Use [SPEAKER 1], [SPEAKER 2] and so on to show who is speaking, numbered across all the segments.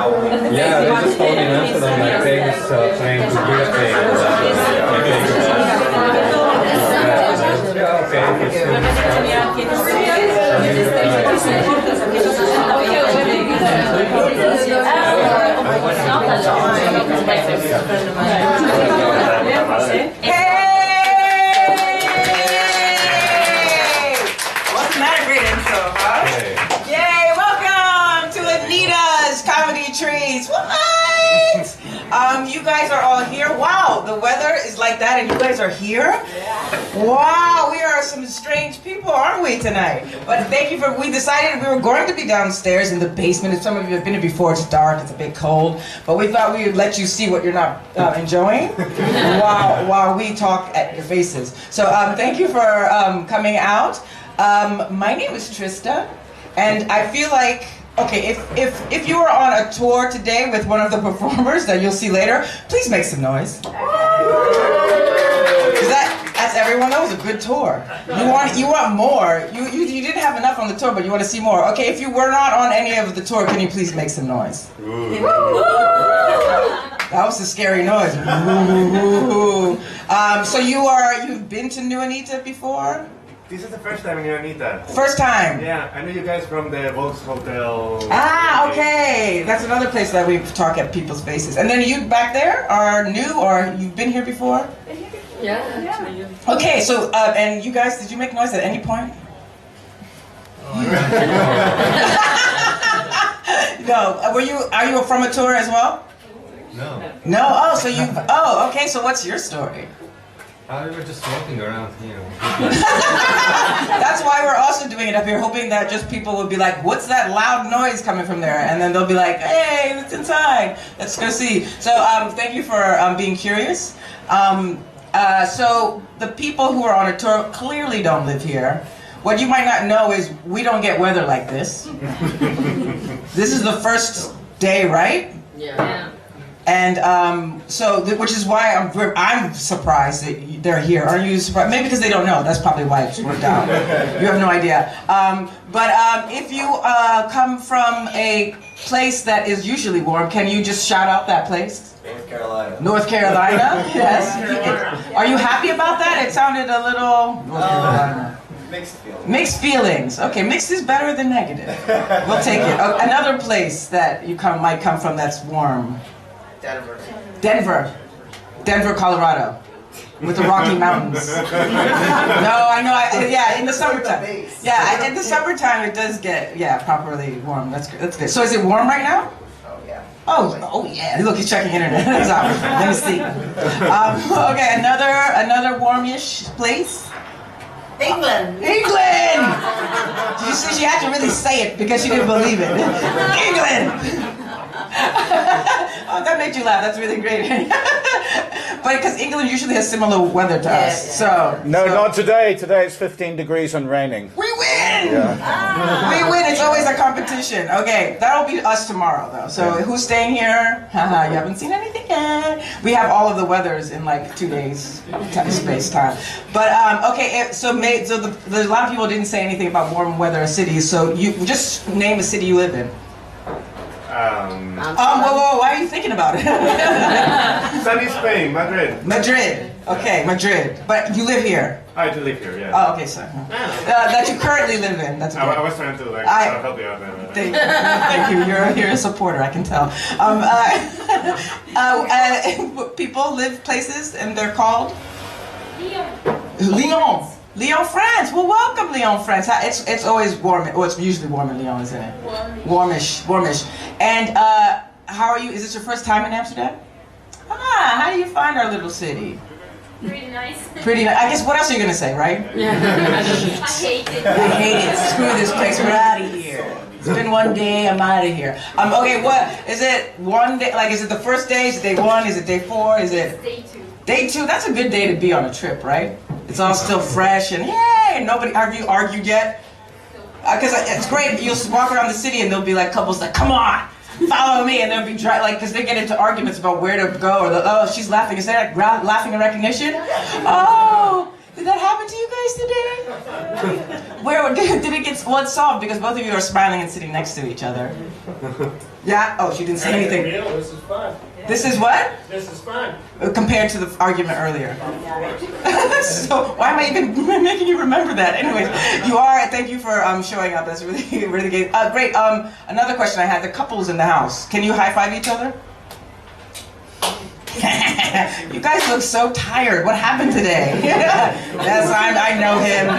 [SPEAKER 1] Yeah, they just told me in Amsterdam like famous playing to beer thing. Yeah, okay.
[SPEAKER 2] Hey! Wasn't that a great intro, huh? Yay! Welcome to Anita's Comedy Trees. What? You guys are all here. Wow, the weather is like that, and you guys are here. Wow, we are some strange people, aren't we, tonight? But thank you for. We decided we were going to be downstairs in the basement. If some of you have been here before, it's dark, it's a bit cold. But we thought we would let you see what you're not enjoying while we talk at your faces. So thank you for coming out. My name is Trista, and I feel like. Okay, if you were on a tour today with one of the performers that you'll see later, please make some noise. That's everyone. That was a good tour. You want more. You didn't have enough on the tour, but you want to see more. Okay, if you were not on any of the tour, can you please make some noise? That was a scary noise. So you've been to Nieuwe Anita before?
[SPEAKER 3] This is the first time in Nieuwe Anita.
[SPEAKER 2] First time?
[SPEAKER 3] Yeah, I know you guys from the Volks Hotel.
[SPEAKER 2] Ah, okay. That's another place that we talk at people's faces. And then you back there are new, or you've been here before?
[SPEAKER 4] Yeah.
[SPEAKER 2] Okay, so, and you guys, did you make noise at any point? No. Are you from a tour as well?
[SPEAKER 1] No.
[SPEAKER 2] No? Okay, so what's your story?
[SPEAKER 1] We were just walking around here.
[SPEAKER 2] That's why we're also doing it up here, hoping that just people will be like, what's that loud noise coming from there? And then they'll be like, hey, it's inside. Let's go see. So thank you for being curious. So the people who are on a tour clearly don't live here. What you might not know is we don't get weather like this. This is the first day, right?
[SPEAKER 4] Yeah.
[SPEAKER 2] And which is why I'm surprised that they're here. Are you surprised? Maybe because they don't know. That's probably why it's worked out. You have no idea. But if you come from a place that is usually warm, can you just shout out that place?
[SPEAKER 5] North Carolina.
[SPEAKER 2] North Carolina? Yes. Are you happy about that? It sounded a little... North Carolina.
[SPEAKER 5] Mixed feelings.
[SPEAKER 2] Mixed feelings. Okay, mixed is better than negative. We'll take it. Another place that you might come from that's warm. Denver, Colorado, with the Rocky Mountains. No, I know. In the summertime. Yeah, in the summertime it does get properly warm. That's good. So is it warm right now?
[SPEAKER 5] Oh yeah.
[SPEAKER 2] Oh yeah. Look, he's checking internet. Let me see. Okay, another warmish place.
[SPEAKER 4] England.
[SPEAKER 2] England. You see, she had to really say it because she didn't believe it. England. Oh, that made you laugh. That's really great. But because England usually has similar weather to us, so...
[SPEAKER 6] Not today. Today it's 15 degrees and raining.
[SPEAKER 2] We win!
[SPEAKER 6] Yeah.
[SPEAKER 2] We win. It's always a competition. Okay, that'll be us tomorrow, though. So who's staying here? Haha, you haven't seen anything yet. We have all of the weathers in like 2 days space time. But okay, there's a lot of people who didn't say anything about warm weather cities. So you just name a city you live in. Whoa, why are you thinking about it?
[SPEAKER 3] Sunny Spain, Madrid.
[SPEAKER 2] Madrid. Okay, Madrid. But you live here?
[SPEAKER 3] I do live here, yeah.
[SPEAKER 2] Oh, okay, sorry. That you currently live in. That's okay.
[SPEAKER 3] I was trying to help you out there.
[SPEAKER 2] Thank you. You're a supporter, I can tell. People live places and they're called? Lyon, France. Well, welcome, Lyon, France. It's always warm. Well, it's usually warm in Lyon, isn't it? Warmish. And how are you? Is this your first time in Amsterdam? How do you find our little city?
[SPEAKER 7] Pretty nice.
[SPEAKER 2] Pretty nice. I guess, what else are you going to say, right?
[SPEAKER 7] I hate it.
[SPEAKER 2] I hate it. Screw this place. We're out of here. It's been one day. I'm out of here. Okay, what? Is it one day? Like, is it the first day? Is it day 1? Is it day 4? Is it?
[SPEAKER 7] Day 2.
[SPEAKER 2] Day 2? That's a good day to be on a trip, right? It's all still fresh and yay! Nobody, have you argued yet? Because it's great. You'll walk around the city and there'll be like couples like, come on, follow me, and they'll be because they get into arguments about where to go, or she's laughing. Is that laughing in recognition? Oh, did that happen to you guys today? Where did it get what's solved? Because both of you are smiling and sitting next to each other. Yeah. Oh, she didn't say anything.
[SPEAKER 5] This is fun.
[SPEAKER 2] This is what?
[SPEAKER 5] This is fun.
[SPEAKER 2] Compared to the argument earlier. So why am I even making you remember that? Anyways, you are. Thank you for showing up. That's really really good. Great. Another question I had: the couples in the house. Can you high five each other? You guys look so tired. What happened today? Yes, I know him.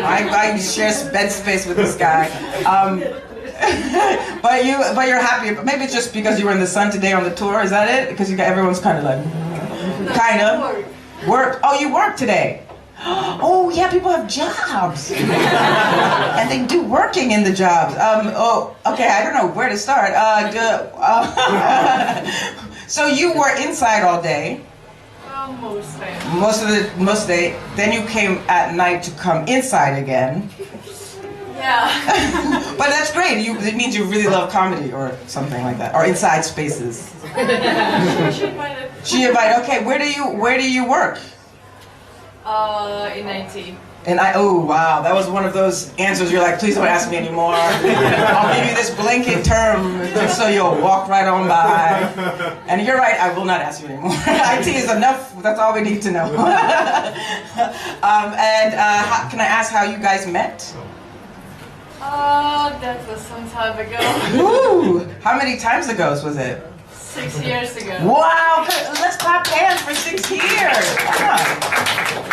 [SPEAKER 2] I share bed space with this guy. But you're happy. Maybe it's just because you were in the sun today on the tour. Is that it? Because everyone's kind of like, kind of work. Oh, you work today. Oh yeah, people have jobs, and they do working in the jobs. Oh, okay. I don't know where to start. So you were inside all day. Most of the day. Then you came at night to come inside again.
[SPEAKER 7] Yeah.
[SPEAKER 2] But that's great. It means you really love comedy or something like that, or inside spaces. She invited. Okay, where do you work?
[SPEAKER 7] In IT.
[SPEAKER 2] And oh wow, that was one of those answers you're like, please don't ask me anymore. I'll give you this blanket term just so you'll walk right on by. And you're right, I will not ask you anymore. IT is enough, that's all we need to know. Can I ask how you guys met?
[SPEAKER 7] That was some time ago.
[SPEAKER 2] Ooh, how many times ago was it?
[SPEAKER 7] 6 years ago.
[SPEAKER 2] Wow, let's clap hands for 6 years. Come on.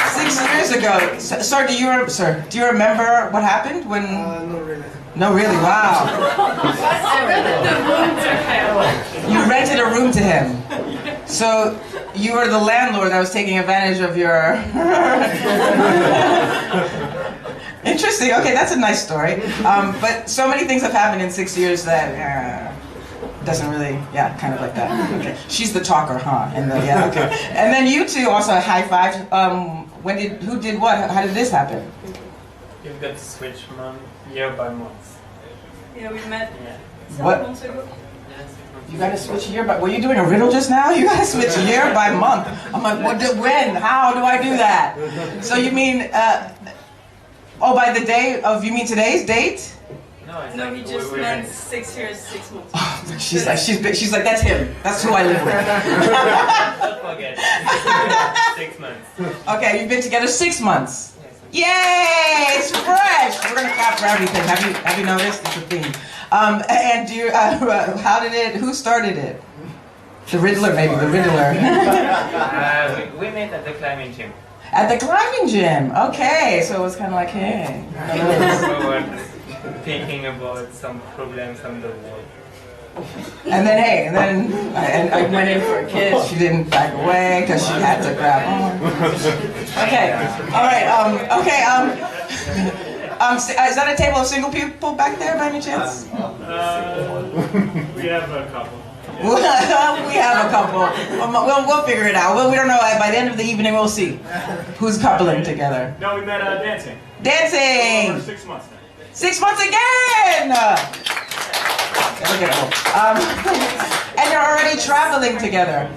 [SPEAKER 2] 6 years ago. Sir, do you remember what happened when?
[SPEAKER 5] No, really.
[SPEAKER 2] No, really. Wow.
[SPEAKER 7] I rented the room to him.
[SPEAKER 2] You rented a room to him. So you were the landlord that was taking advantage of your. Interesting. Okay, that's a nice story. But so many things have happened in 6 years that. Doesn't really, kind of like that. Okay. She's the talker, huh? And okay. And then you two also high fived. Who did what? How did this happen?
[SPEAKER 5] You've got to switch year by month.
[SPEAKER 7] Yeah, we met
[SPEAKER 2] 7
[SPEAKER 7] months ago.
[SPEAKER 2] You gotta switch year by. Were you doing a riddle just now? You gotta switch year by month. I'm like, when? How do I do that? So you mean, by the day of? You mean today's date?
[SPEAKER 7] No, he just meant 6 years, 6 months.
[SPEAKER 2] Oh, she's like, that's him. That's who I live with.
[SPEAKER 5] Don't forget. 6 months.
[SPEAKER 2] Okay, you've been together 6 months. Yay! It's fresh. We're gonna clap for everything. Have you noticed? It's a theme. And do you? How did it? Who started it? The Riddler, maybe the Riddler.
[SPEAKER 5] We met at the climbing gym.
[SPEAKER 2] At the climbing gym. Okay, so it was kind of like, hey.
[SPEAKER 5] We were thinking about some problems on the wall.
[SPEAKER 2] And then I went in for a kiss. She didn't back away because she had to grab on. Okay, all right. Is that a table of single people back there by any chance?
[SPEAKER 5] We have a couple.
[SPEAKER 2] We have a couple. We'll figure it out. We don't know. By the end of the evening, we'll see who's coupling together.
[SPEAKER 5] No, we met dancing.
[SPEAKER 2] Dancing.
[SPEAKER 5] For 6 months now.
[SPEAKER 2] 6 months again. And you're already traveling together.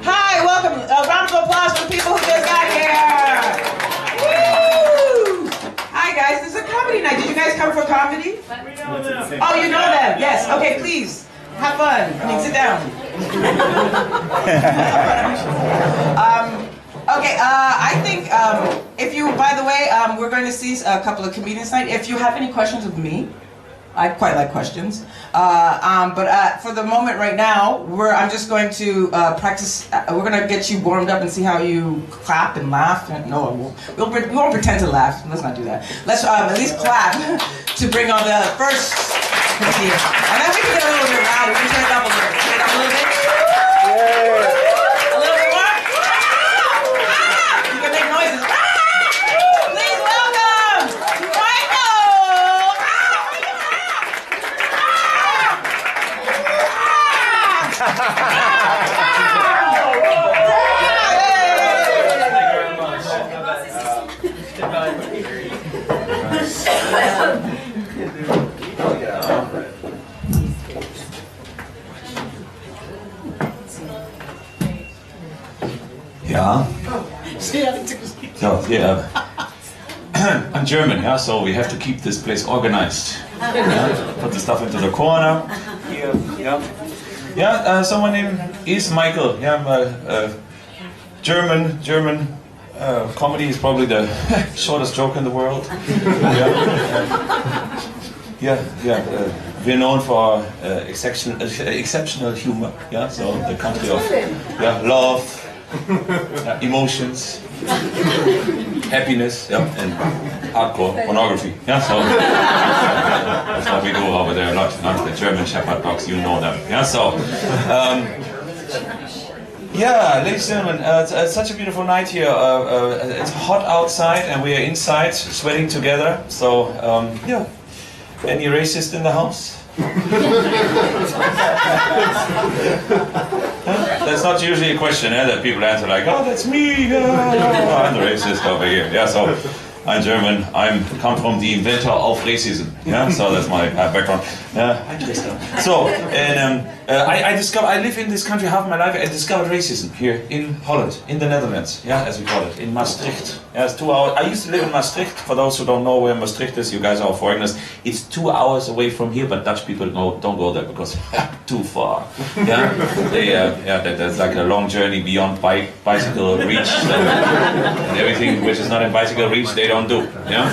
[SPEAKER 2] Hi, welcome. A round of applause for the people who just got here. Woo! Hi guys, this is a comedy night. Did you guys come for comedy?
[SPEAKER 5] We know them.
[SPEAKER 2] Oh, you know them. Yes. Okay, please. Have fun. Sit down. I think if you, by the way, we're going to see a couple of comedians tonight. If you have any questions of me, I quite like questions. But for the moment right now, I'm just going to practice. We're going to get you warmed up and see how you clap and laugh. No, we won't pretend to laugh. Let's not do that. Let's at least clap to bring on the first comedian. And then we can get a little bit louder. We can turn it up a little bit. Turn it up a little bit. A little bit more. You can make noises. Please welcome Michael.
[SPEAKER 8] Ja. Zo, ja. I'm German, yeah, so we have to keep this place organized. Yeah? Put the stuff into the corner. Here, yeah. Yeah, so my name is Michael. Yeah, I'm German. Comedy is probably the shortest joke in the world. We're known for exceptional humor. Yeah, so the country of love, emotions, happiness, and hardcore pornography. Yeah, so that's what we do over there a lot. The German Shepherd dogs, you know them. Yeah, so. Yeah, ladies and gentlemen, it's such a beautiful night here. It's hot outside and we are inside, sweating together. So, any racist in the house? That's not usually a question that people answer like, oh, that's me. Oh, I'm the racist over here. Yeah, so I'm German. I come from the inventor of racism. Yeah, so that's my background. So, and I live in this country half my life. I discovered racism here in Holland, in the Netherlands. Yeah, as we call it, in Maastricht. Yeah, it's 2 hours. I used to live in Maastricht. For those who don't know where Maastricht is, you guys are foreigners. It's 2 hours away from here, but Dutch people don't go there because too far. Yeah, there's like a long journey beyond bicycle reach and everything which is not in bicycle reach they don't do. Yeah.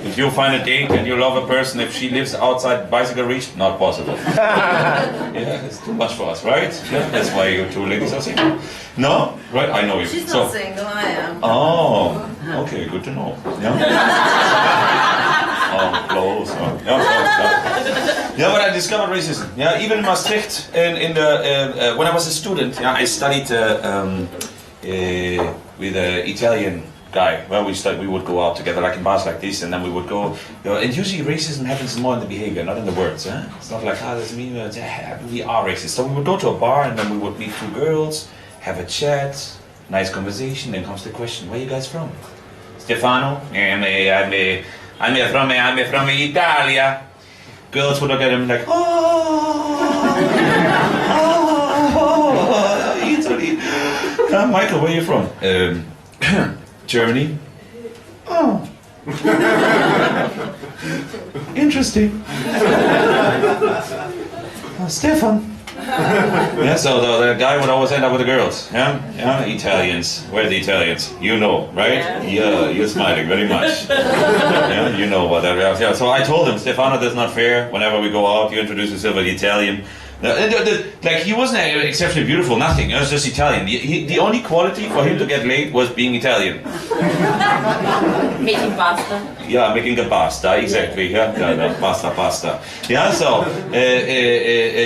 [SPEAKER 8] If you find a date and you love a person, if she lives outside bicycle reach, not possible. Yeah, it's too much for us, right? Yeah, that's why you two ladies are single. No? Right, I know you.
[SPEAKER 4] She's not single, I am.
[SPEAKER 8] Oh, okay, good to know. Yeah, close. Yeah, but I discovered racism. Yeah, even in Maastricht, when I was a student, I studied with an Italian guy. Well, we would go out together like in bars like this, and then we would go. And usually racism happens more in the behavior, not in the words. It's not like, that's me. We are racist. So we would go to a bar, and then we would meet two girls, have a chat, nice conversation. Then comes the question, where are you guys from? Stefano? I'm from Italia. Girls would look at him like, Italy. Michael, where are you from? Germany. Oh. Interesting. Stefan. Yeah, so the guy would always end up with the girls. Yeah, Italians. Where are the Italians? You know, right? Yeah, you're smiling very much. Yeah, you know what that is. Yeah, so I told him, Stefano, that's not fair. Whenever we go out, you introduce yourself as Italian. Like, he wasn't exceptionally beautiful, nothing. It was just Italian. The only quality for him to get laid was being Italian.
[SPEAKER 4] Making pasta.
[SPEAKER 8] Yeah, making the pasta, exactly. Yeah, pasta. Yeah, so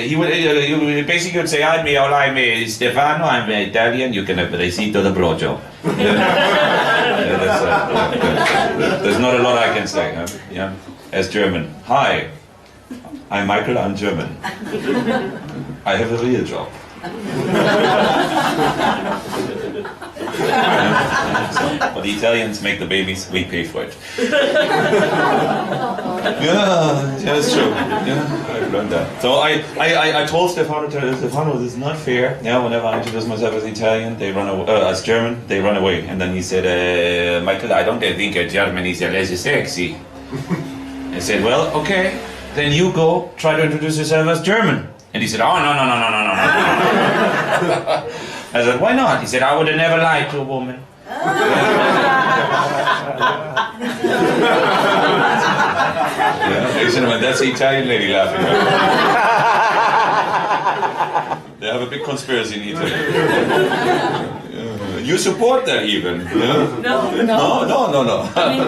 [SPEAKER 8] he would basically say, I'm Stefano, I'm Italian, you can have receipt of the blowjob. There's not a lot I can say. Yeah, as German. Hi. I'm Michael, I'm German. I have a real job. But the Italians make the babies, we pay for it. Yeah, it's true. Yeah, I've learned that. So I told Stefano, this is not fair. Yeah, whenever I introduce myself as Italian, they run away, as German, they run away. And then he said, Michael, I don't think German is less sexy. I said, well, okay. Then you go try to introduce yourself as German. And he said, oh, no. I said, why not? He said, I would have never lied to a woman. Yeah, ladies and gentlemen, that's the Italian lady laughing. Right? They have a big conspiracy in Italy. You support that even? Yeah? No.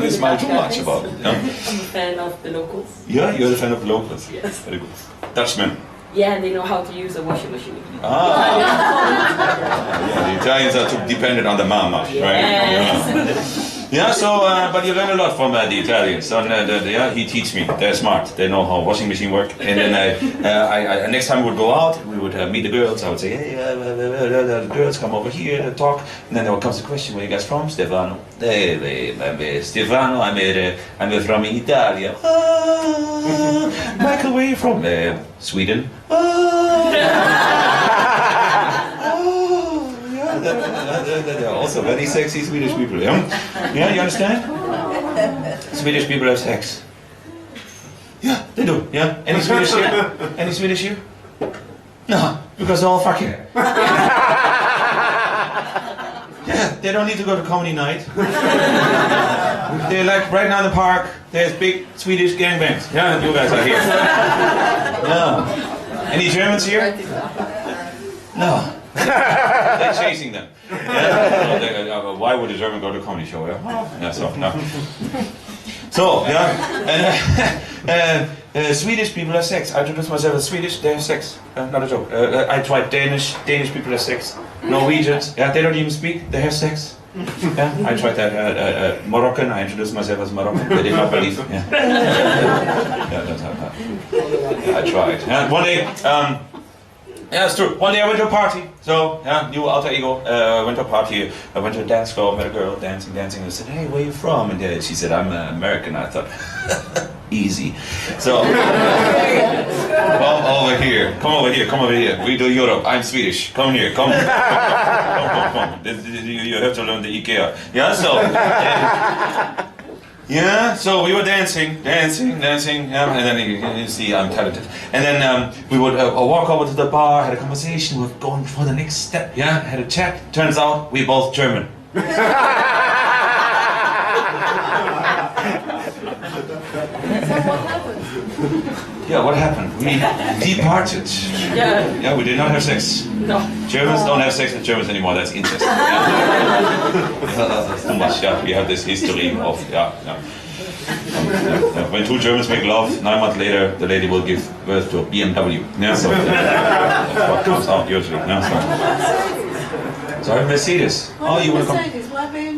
[SPEAKER 8] They smile too much about it. Yeah?
[SPEAKER 4] I'm a fan of the locals.
[SPEAKER 8] Yeah, you're a fan of the locals?
[SPEAKER 4] Yes.
[SPEAKER 8] Very good. Dutchmen?
[SPEAKER 4] Yeah, they know how to use a washing machine.
[SPEAKER 8] Yeah, the Italians are too dependent on the mama, right? Yeah, so, but you learn a lot from the Italians. So, he teach me. They're smart. They know how washing machine work. And then next time we would go out, we would meet the girls. I would say, hey, the girls come over here to talk. And then there comes the question, where are you guys from? Stefano. Stefano, I'm from Italy. Michael, where are you from? Sweden. They're also very sexy Swedish people, yeah? Yeah, you understand? Swedish people have sex. Yeah, they do. Yeah. Any Swedish here? Any Swedish here? No, because they're all fucking. Yeah, they don't need to go to comedy night. They're like right now in the park. There's big Swedish gangbangs. Yeah, you guys are here. Yeah. Any Germans here? No. They're chasing them. Yeah. Why would a German go to a comedy show? Yeah, so no. So yeah, and Swedish people have sex. I introduced myself as Swedish. They have sex. Not a joke. I tried Danish. Danish people have sex. Norwegians. Yeah, they don't even speak. They have sex. Yeah, I tried that. Moroccan. I introduced myself as Moroccan. They did not believe. Yeah, that's how. Yeah, I tried. Yeah, one day. Yeah, it's true. One day I went to a party. So, yeah, new alter ego. Went to a party. I went to a dance club, met a girl dancing. I said, hey, where are you from? And she said, I'm American. I thought, easy. So, come over here. Come over here. We do Europe. I'm Swedish. Come here. Come. You have to learn the IKEA. Yeah, so. Yeah, so we were dancing, yeah, and then you see I'm talented. And then we would walk over to the bar, had a conversation, we were going for the next step, yeah, had a chat. Turns out we're both German. Yeah, what happened? We departed. Yeah, we did not have sex.
[SPEAKER 4] No.
[SPEAKER 8] Germans don't have sex with Germans anymore, that's incest. That's too much, yeah. We have this history of, when two Germans make love, 9 months later, the lady will give birth to a BMW. Yeah, so that's what comes out usually. Yeah, so. Sorry, Mercedes. Oh, you want to come?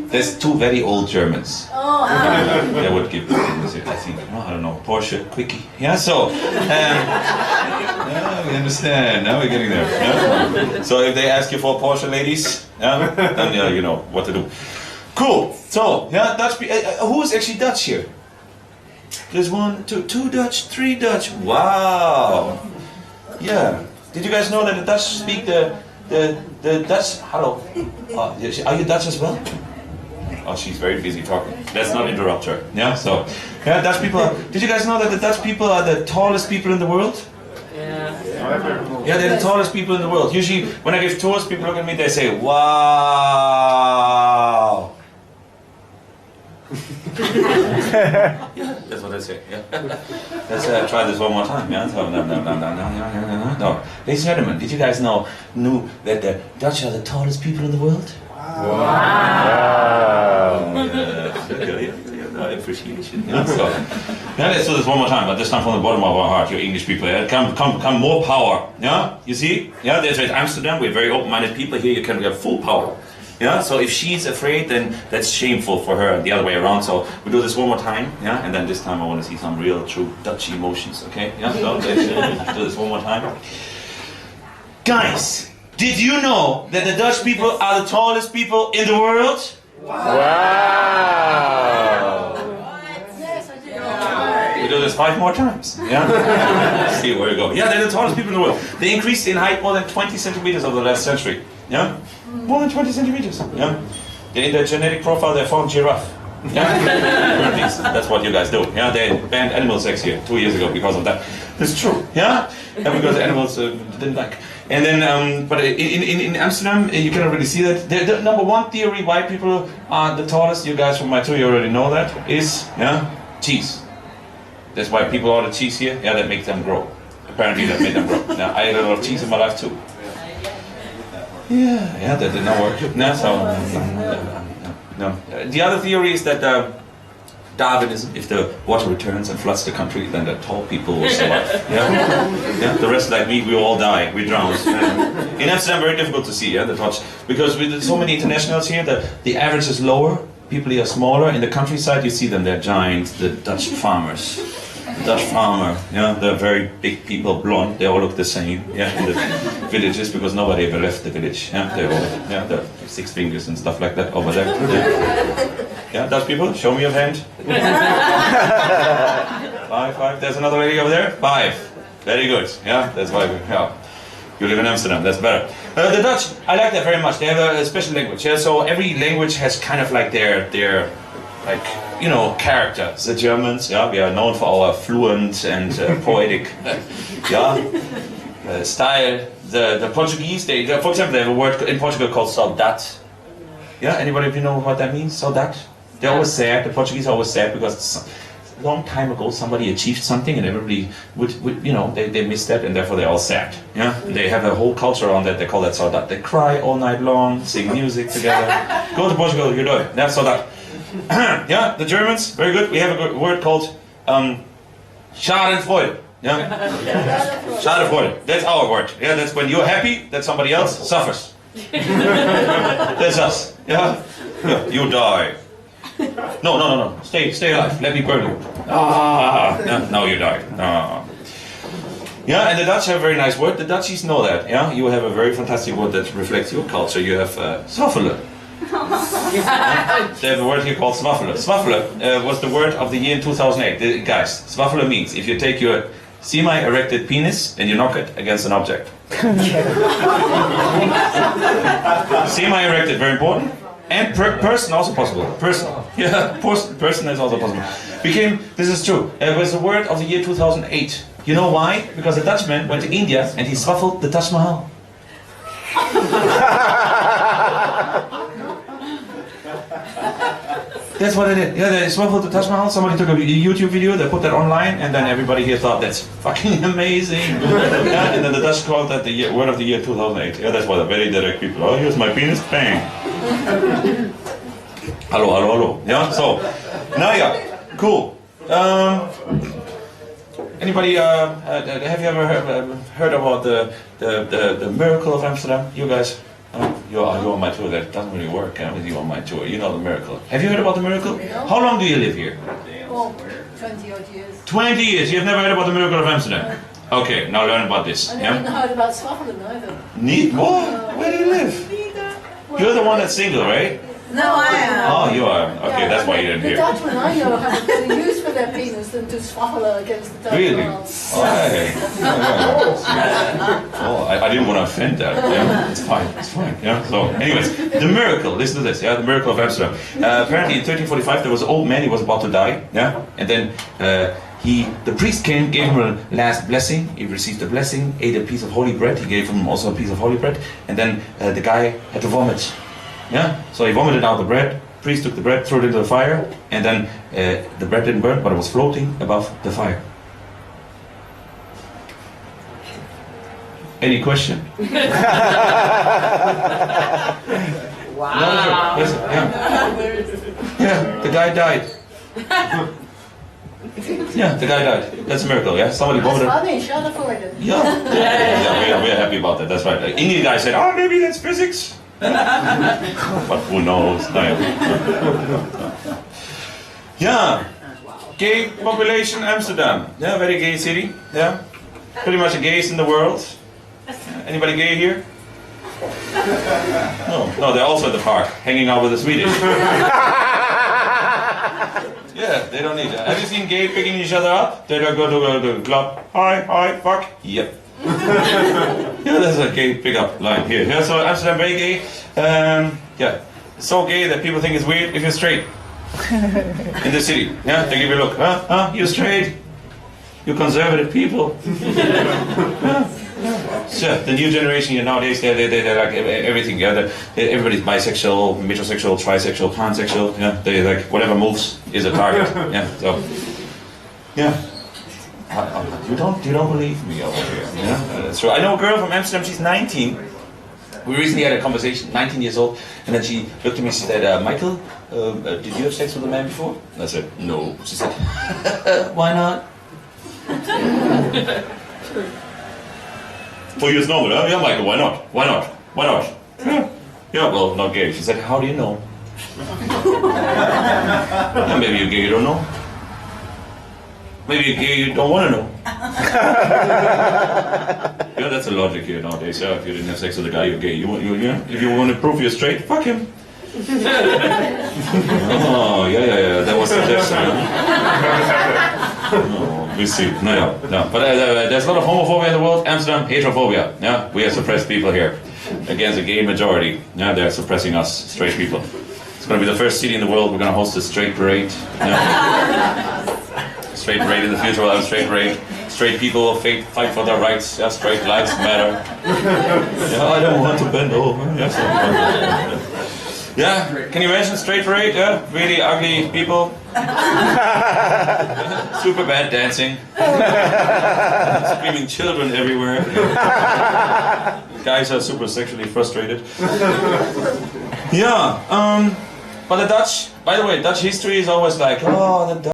[SPEAKER 8] There's two very old Germans. They would give, I think, I don't know, Porsche, Quickie. Yeah, so, yeah, we understand. Now we're getting there. Yeah? So if they ask you for a Porsche, ladies, yeah, then you know what to do. Cool. So, yeah, Dutch. Who is actually Dutch here? There's 1, 2, 2 Dutch, 3 Dutch. Wow. Yeah. Did you guys know that the Dutch speak the Dutch? Hello. Are you Dutch as well? Oh, she's very busy talking. Let's not interrupt her. Yeah, so, yeah, Dutch people. Did you guys know that the Dutch people are the tallest people in the world?
[SPEAKER 4] Yeah.
[SPEAKER 8] Yeah, they're the tallest people in the world. Usually, when I give tours, people look at me, they say, wow. Yeah, that's what I say. Yeah. Let's try this one more time. Yeah. No. Ladies and gentlemen, did you guys knew that the Dutch are the tallest people in the world? Wow. I appreciate it. Yeah, so, yeah, let's do this one more time, but this time from the bottom of our heart, you English people. Yeah? Come, more power. Yeah, you see? Yeah, there's with Amsterdam, we're very open-minded people. Here you can get full power. Yeah, so if she's afraid, then that's shameful for her, and the other way around. So we do this one more time, yeah, and then this time I want to see some real, true Dutch emotions. Okay? Yeah, so let's do this one more time. Guys, did you know that the Dutch people are the tallest people in the world?
[SPEAKER 6] Wow.
[SPEAKER 7] Yes, I do.
[SPEAKER 8] We do this 5 more times. Yeah? See where we go. Yeah, they're the tallest people in the world. They increased in height more than 20 centimeters over the last century. Yeah? More than 20 centimeters. Yeah? In their genetic profile, they found giraffe. Yeah? That's what you guys do. Yeah? They banned animal sex here 2 years ago because of that. It's true. Yeah? And because animals didn't like. And then, but in Amsterdam, you cannot really see that. The number one theory why people are the tallest, you guys from my tour, you already know that, is, yeah, cheese. That's why people order cheese here. Yeah, that makes them grow. Apparently that made them grow. Now, I ate a lot of cheese in my life too. Yeah, that did not work. No, so, no. The other theory is that Darwinism, if the water returns and floods the country, then the tall people will survive. Yeah? The rest, like me, we all die, we drown. In Amsterdam, very difficult to see, yeah, the Dutch, because with so many internationals here, the average is lower, people here are smaller. In the countryside, you see them, they're giants, the Dutch farmers. Dutch farmer, yeah, they're very big people, blonde, they all look the same, yeah, in the villages, because nobody ever left the village, yeah, they're all, yeah, the 6 fingers and stuff like that over there. Yeah, Dutch people, show me your hand. 5, there's another lady over there, 5, very good, yeah, that's why, you live in Amsterdam, that's better. The Dutch, I like that very much, they have a special language, yeah, so every language has kind of like their like, you know, character. The Germans, yeah, we are known for our fluent and poetic, style. The Portuguese, for example, they have a word in Portugal called saudade. Yeah, anybody of you know what that means? Saudade? They're always sad. The Portuguese are always sad because a long time ago somebody achieved something and everybody would you know, they missed that and therefore they're all sad. Yeah, they have a whole culture on that. They call that saudade. They cry all night long, sing music together. Go to Portugal, you know it. That's saudade. Yeah, the Germans, very good. We have a good word called Schadenfreude. Yeah, Schadenfreude. That's our word. Yeah, that's when you're happy that somebody else suffers. That's us. Yeah, you die. No. Stay alive. Let me burn you. No, you died. Yeah, and the Dutch have a very nice word. The Dutchies know that. Yeah, you have a very fantastic word that reflects your culture. You have zwaffelen. They have a word here called zwaffelen. Zwaffelen was the word of the year in 2008. Guys, zwaffelen means if you take your semi-erected penis and you knock it against an object. Semi-erected, very important. And person also possible. Person. Yeah, person is also possible. This is true. It was the word of the year 2008. You know why? Because a Dutchman went to India and he swaffled the Taj Mahal. That's what it is. Yeah, they swaffled the Taj Mahal. Somebody took a YouTube video, they put that online, and then everybody here thought that's fucking amazing. Yeah, and then the Dutch called that the word of the year 2008. Yeah, that's why they're very direct people. Oh, here's my penis, bang. Hello. Yeah, so, now yeah, cool. Anybody, have you ever heard about the miracle of Amsterdam? You guys? You're on my tour. That doesn't really work with you on my tour. You know the miracle. Have you heard about the miracle? How long do you live here?
[SPEAKER 7] 20 odd years.
[SPEAKER 8] 20 years. You've never heard about the miracle of Amsterdam? Okay, now learn about this.
[SPEAKER 7] I never heard about Swaffelen either.
[SPEAKER 8] What? Where do you live? You're the one that's single, right?
[SPEAKER 7] No, I am.
[SPEAKER 8] Oh, you are. Okay, that's why you didn't
[SPEAKER 7] the
[SPEAKER 8] hear.
[SPEAKER 7] The Dutchmen I know have a better use for their penis than to swaffle against the Dutch.
[SPEAKER 8] Really? Why? Oh, I didn't want to offend that. Yeah, it's fine. Yeah. So, anyways, the miracle. Listen to this. Yeah, the miracle of Amsterdam. Apparently, in 1345, there was an old man. He was about to die. Yeah, and then the priest came, gave him a last blessing. He received the blessing, ate a piece of holy bread. He gave him also a piece of holy bread, and then the guy had to vomit. Yeah, so he vomited out the bread. Priest took the bread, threw it into the fire, and then the bread didn't burn, but it was floating above the fire. Any question?
[SPEAKER 4] Wow.
[SPEAKER 8] No, listen, yeah, the guy died. Yeah, the guy died. That's a miracle, yeah? Somebody vomited.
[SPEAKER 7] That's funny, Schadenfreude.
[SPEAKER 8] Yeah, we're happy about that, that's right. Like, Indian guy said, oh, maybe that's physics. But who knows? No, yeah, gay population Amsterdam. Yeah, very gay city. Yeah, pretty much the gayest in the world. Anybody gay here? No, they're also at the park, hanging out with the Swedish. Yeah, they don't need that. Have you seen gay picking each other up? They don't go to the club. Hi, fuck. Yep. Yeah, there's a gay pickup line here. Yeah, so Amsterdam very gay. Yeah, so gay that people think it's weird if you're straight in the city. Yeah, they give you a look. Huh? You're straight. You conservative people. Sure, the new generation here nowadays, they like everything. Yeah, everybody's bisexual, metrosexual, trisexual, pansexual. Yeah, they like whatever moves is a target. Yeah, so yeah. You don't believe me over here. Yeah, that's true. I know a girl from Amsterdam. She's 19. We recently had a conversation. 19 years old, and then she looked at me. She said, "Michael, did you have sex with a man before?" And I said, "No." She said, "Why not?" For you it's normal, huh? Yeah, Michael, why not? Yeah, well, not gay. She said, how do you know? Yeah, maybe you're gay, you don't know. Maybe you're gay, you don't want to know. Yeah, that's the logic here nowadays. Yeah, if you didn't have sex with a guy, you're gay. If you want to prove you're straight, fuck him. Oh, yeah, that was suggestion. Oh, we see. No. But there's a lot of homophobia in the world. Amsterdam, heterophobia. Yeah, we are suppressed people here against a gay majority. Yeah, they're suppressing us straight people. It's It's going to be the first city in the world we're going to host a straight parade. Straight parade in the future. We'll have a straight parade. Straight people will fight for their rights. Yeah, straight lives matter. Yeah, I don't want to bend over. Yes, yeah, can you imagine straight parade? Yeah, really ugly people. Super bad dancing. Screaming children everywhere. Guys are super sexually frustrated. Yeah, but the Dutch, by the way, Dutch history is always like, oh, the Dutch.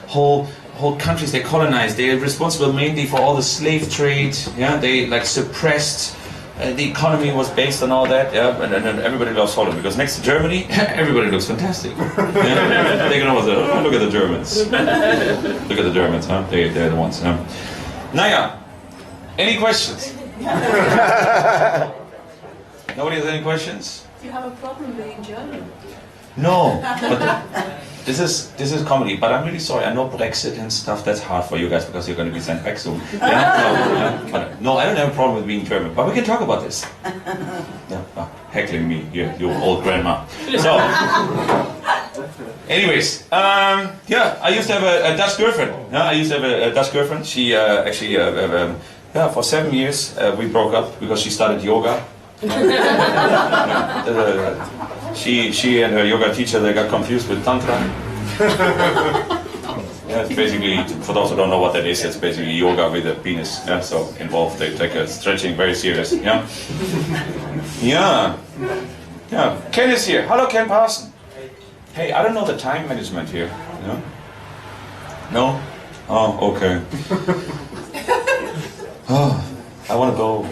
[SPEAKER 8] Whole countries they colonized. They're responsible mainly for all the slave trade. Yeah, they like suppressed. The economy was based on all that. Yeah, and everybody loves Holland because next to Germany, everybody looks fantastic. Yeah? They can always look at the Germans. Look at the Germans, huh? They're the ones. Huh? Naya, any questions? Nobody has any questions?
[SPEAKER 7] Do you have a problem being German?
[SPEAKER 8] No, but this is comedy. But I'm really sorry. I know Brexit and stuff. That's hard for you guys because you're going to be sent back soon. Yeah? But no, I don't have a problem with being German. But we can talk about this. Yeah, heckling me here, you old grandma. So, anyways, yeah, I used to have a Dutch girlfriend. Yeah, I used to have a Dutch girlfriend. She actually, yeah, for 7 years we broke up because she started yoga. She and her yoga teacher, they got confused with tantra. Yeah, it's basically, for those who don't know what that is, it's basically yoga with a penis. Yeah, so involved, they take stretching very serious. Yeah, yeah, yeah. Ken is here. Hello, Ken Parson. Hey, I don't know the time management here. No? No? Oh, okay. Oh, I want to go.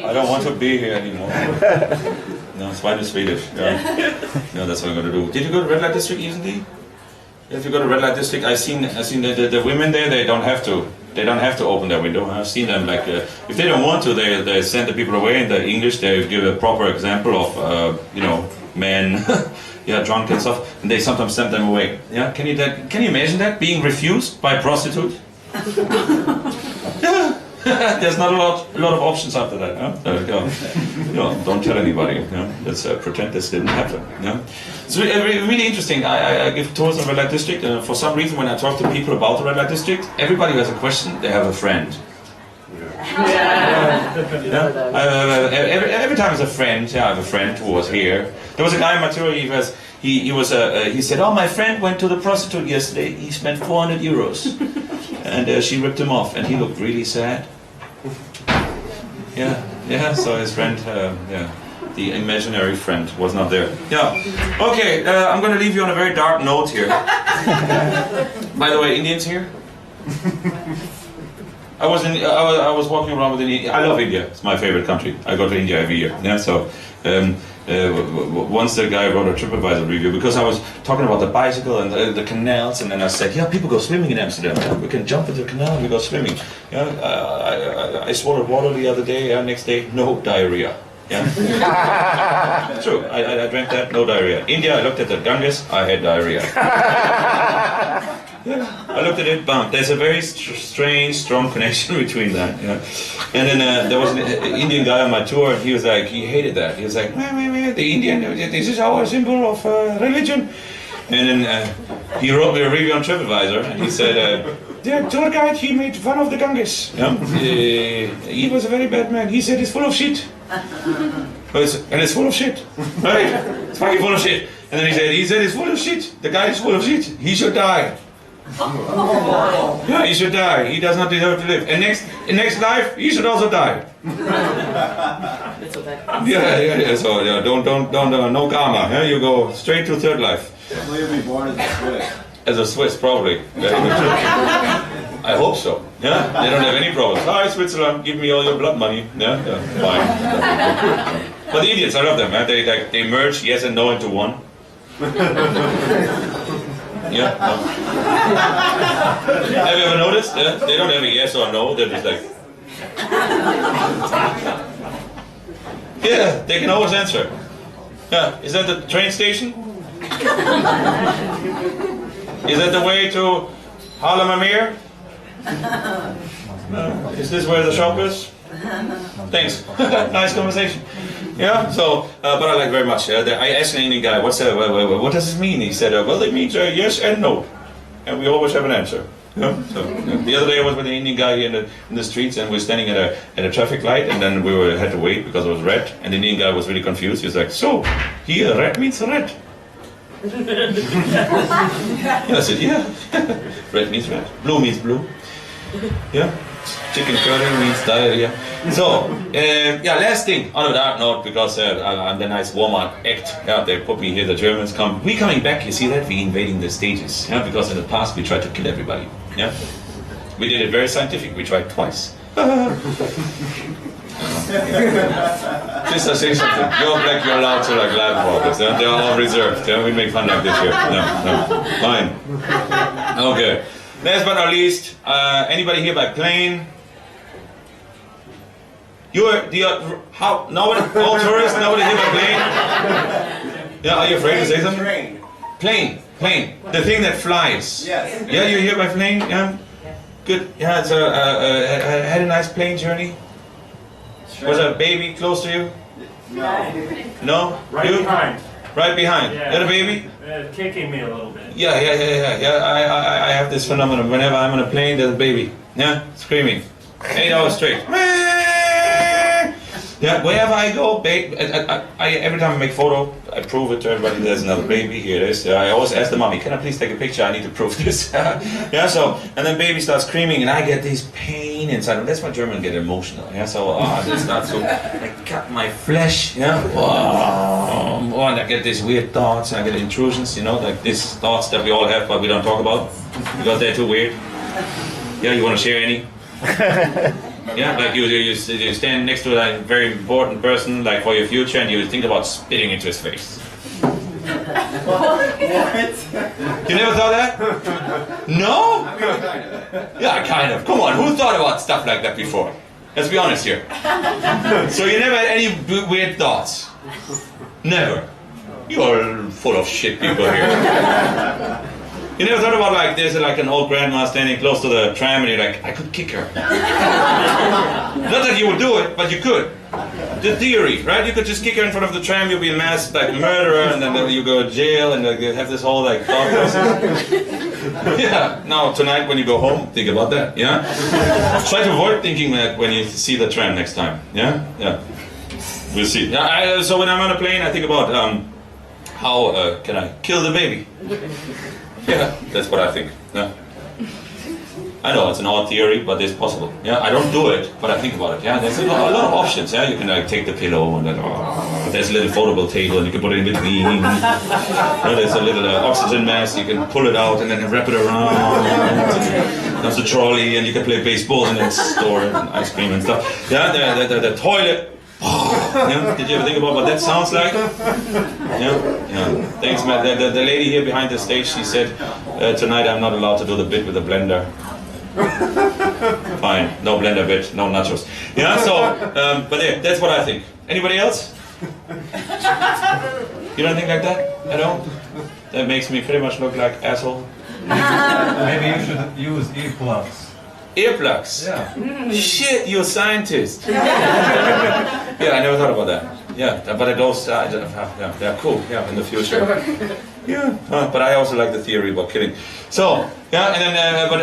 [SPEAKER 8] I don't want to be here anymore. No, Swine is Swedish. Yeah. No, that's what I'm going to do. Did you go to Red Light District recently? If you go to Red Light District, I've seen the women there. They don't have to open their window. I've seen them like if they don't want to, they send the people away. In the English, they give a proper example of you know, men, yeah, drunk and stuff, and they sometimes send them away. Yeah, can you imagine that being refused by a prostitute? Yeah. There's not a lot of options after that. Huh? Don't tell anybody. Let's pretend this didn't happen. It's really interesting. I give tours in the Red Light District, and for some reason, when I talk to people about the Red Light District, everybody who has a question, they have a friend. Every time there's a friend. Yeah, I have a friend who was here. There was a guy in Matura. He said, "Oh, my friend went to the prostitute yesterday. He spent 400 euros." And she ripped him off, and he looked really sad. Yeah. So his friend, the imaginary friend, was not there. Yeah. Okay, I'm going to leave you on a very dark note here. By the way, Indians here. I was walking around with India. I love India. It's my favorite country. I go to India every year. Yeah. So. Once the guy wrote a TripAdvisor review because I was talking about the bicycle and the canals, and then I said, yeah, people go swimming in Amsterdam. Yeah? We can jump into the canal and we go swimming. Yeah? I swallowed water the other day. Next day, no diarrhea. Yeah. True. I drank that, no diarrhea. India, I looked at the Ganges, I had diarrhea. Yeah, I looked at it, bam. There's a very strange, strong connection between that. Yeah. And then there was an Indian guy on my tour, and he was like, he hated that. He was like, the Indian, this is our symbol of religion. And then he wrote me a review on TripAdvisor, and he said, the tour guide, he made fun of the Ganges. Yeah? He was a very bad man. He said it's full of shit. And it's full of shit. Right? It's fucking full of shit. And then he said it's full of shit. The guy is full of shit. He should die. Yeah, he should die. He does not deserve to live. And next life, he should also die. Yeah. So don't no karma. Yeah? You go straight to third life.
[SPEAKER 9] Will you be born as a Swiss?
[SPEAKER 8] As a Swiss, probably. I hope so. Yeah, they don't have any problems. Hi, Switzerland, give me all your blood money. Yeah, fine. But the Indians, I love them. They merge yes and no into one. Yeah. No. Have you ever noticed? They don't have a yes or no. They're just like. Yeah, they can always answer. Yeah, is that the train station? Is that the way to Haarlemmermeer? Is this where the shop is? Thanks. Nice conversation. Yeah. So, but I like very much. I asked an Indian guy, what does this mean? He said, well, it means yes and no, and we always have an answer. Yeah. So the other day I was with an Indian guy here in the streets, and we were standing at a traffic light, and then had to wait because it was red, and the Indian guy was really confused. He was like, so here red means red. Yeah, I said, yeah. Red means red. Blue means blue. Yeah. Chicken curry means diarrhea. So, last thing on a dark note, because I'm the nice warm-up act. Yeah, they put me here, the Germans come. We coming back, you see that? We invading the stages. Yeah, because in the past we tried to kill everybody. Yeah. We did it very scientific, we tried twice. Just to say something, you're black, you're allowed to like laugh about this. Yeah? They're all reserved. Yeah? We make fun like this here. No, fine. Okay. Last but not least, anybody here by plane? Nobody, all tourists, nobody here by plane? Yeah, are you afraid to say something? Plane. The thing that flies.
[SPEAKER 9] Yes.
[SPEAKER 8] Yeah, you're here by plane? Yeah? Good. Yeah, it's had a nice plane journey.
[SPEAKER 9] Sure.
[SPEAKER 8] Was a baby close to you?
[SPEAKER 9] No.
[SPEAKER 8] No?
[SPEAKER 10] Right
[SPEAKER 8] You?
[SPEAKER 10] behind.
[SPEAKER 8] Right behind.
[SPEAKER 10] Yeah.
[SPEAKER 8] You had a baby?
[SPEAKER 10] Kicking me a little bit.
[SPEAKER 8] Yeah. I have this phenomenon. Whenever I'm on a plane, there's a baby. Yeah, screaming. 8 hours straight. Yeah, wherever I go, every time I make photo, I prove it to everybody. There's another baby. Here it is. I always ask the mommy, "Can I please take a picture? I need to prove this." Yeah. So, and then baby starts screaming, and I get this pain inside. That's why Germans get emotional. Yeah. So they start to like cut my flesh. Yeah. And I get these weird thoughts. And I get intrusions. You know, like these thoughts that we all have, but we don't talk about because they're too weird. Yeah. You want to share any? Yeah, like you stand next to a very important person, like for your future, and you think about spitting into his face.
[SPEAKER 9] What?
[SPEAKER 8] You never thought that? No?
[SPEAKER 9] I mean, kind of.
[SPEAKER 8] Yeah, kind of. Come on, who thought about stuff like that before? Let's be honest here. So you never had any weird thoughts? Never. You're full of shit people here. You never thought about like there's like an old grandma standing close to the tram and you're like, I could kick her. Not that you would do it, but you could. The theory, right? You could just kick her in front of the tram, you'll be a mass like murderer, and then you go to jail and you have this whole like thought process. Yeah. Now tonight when you go home, think about that. Yeah. Try to avoid thinking that when you see the tram next time. Yeah. Yeah. We'll see. Yeah. So when I'm on a plane, I think about how can I kill the baby. Yeah, that's what I think. Yeah. I know it's an odd theory, but it's possible. Yeah, I don't do it, but I think about it. Yeah, there's a lot of options. Yeah, you can like take the pillow and then there's a little foldable table and you can put it in between. There's a little oxygen mask. You can pull it out and then wrap it around. There's a trolley and you can play baseball and then store ice cream and stuff. Yeah, the toilet. Yeah. Did you ever think about what that sounds like? Yeah. Thanks, man. The lady here behind the stage, she said, tonight I'm not allowed to do the bit with the blender. Fine, no blender bit, no nachos. Yeah, so, but yeah, that's what I think. Anybody else? You don't think like that? I don't? That makes me pretty much look like asshole.
[SPEAKER 1] Maybe you should use earplugs.
[SPEAKER 8] Earplugs?
[SPEAKER 1] Yeah.
[SPEAKER 8] Shit, you're a scientist. Yeah, I never thought about that. Yeah, but it goes, yeah, cool, yeah, in the future. Yeah, but I also like the theory about killing. So, yeah, and then, but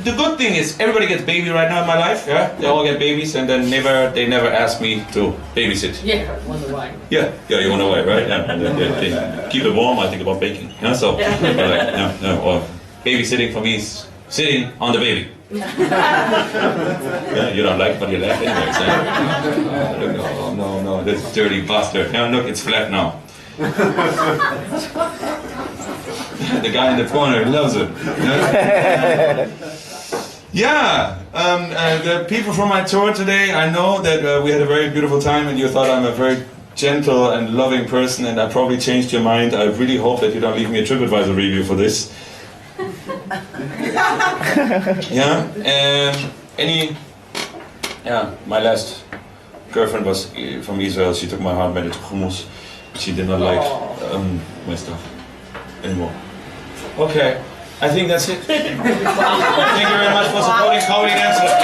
[SPEAKER 8] the good thing is everybody gets baby right now in my life, yeah? They all get babies and then they never ask me to babysit.
[SPEAKER 4] Yeah, wonder why.
[SPEAKER 8] Yeah, you wonder why, right? Yeah, and they keep it warm, I think about baking. Yeah, so, or babysitting for me is sitting on the baby. Yeah, you don't like it, but you laugh anyways. Yeah? No, this dirty bastard. Yeah, look, it's flat now. The guy in the corner loves it. Yeah, the people from my tour today, I know that we had a very beautiful time and you thought I'm a very gentle and loving person and I probably changed your mind. I really hope that you don't leave me a TripAdvisor review for this. Yeah, my last girlfriend was from Israel. She took my heart, made it to hummus. She did not like my stuff anymore. Okay, I think that's it. Thank you very much for supporting Comedy in Amsterdam.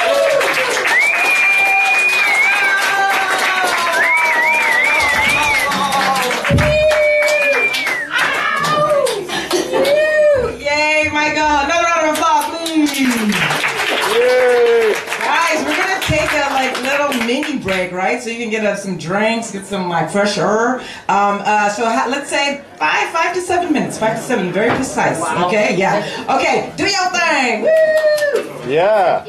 [SPEAKER 2] coffee break, right? So you can get some drinks, get some like fresh air. Let's say 5 to 7 minutes. 5 to 7, very precise. Wow. Okay, yeah. Okay, do your thing. Woo!
[SPEAKER 6] Yeah.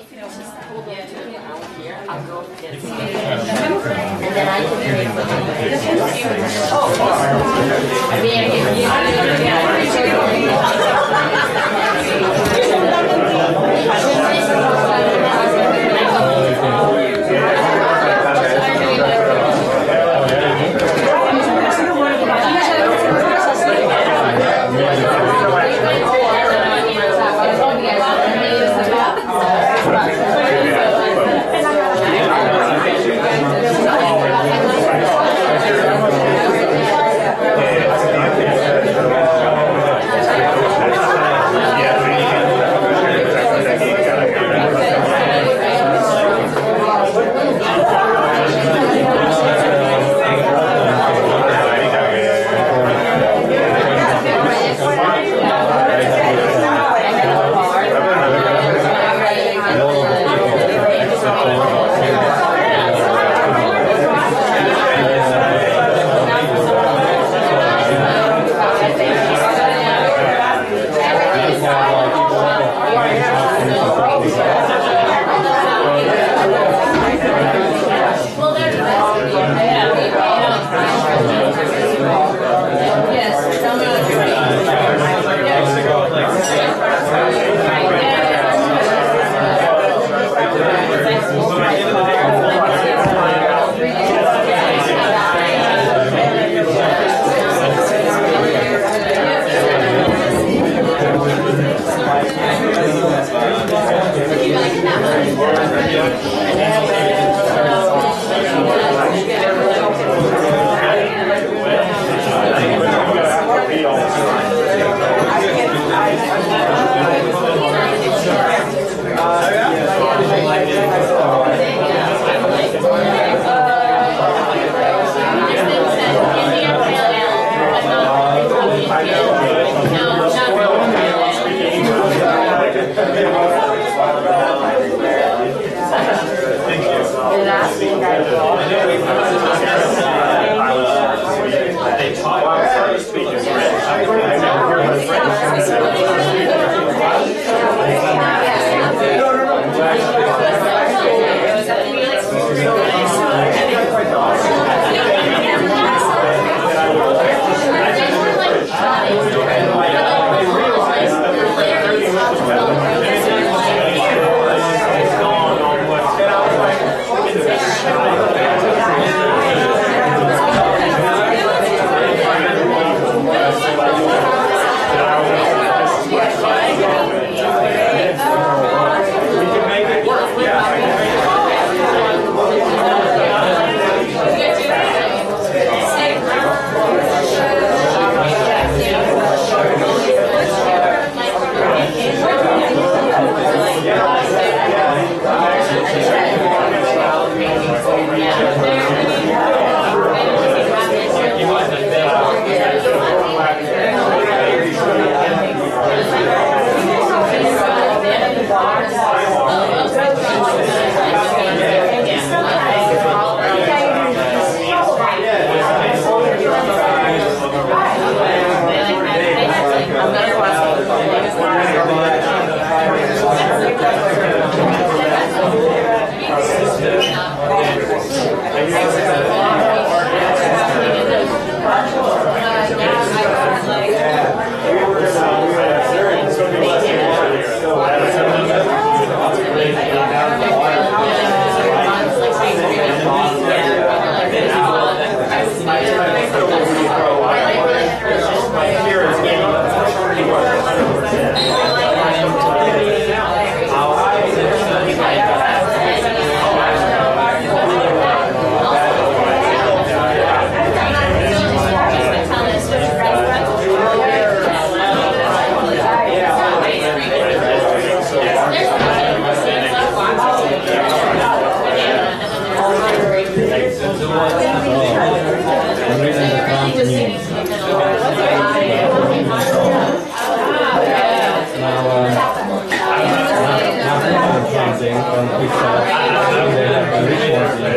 [SPEAKER 9] And then I can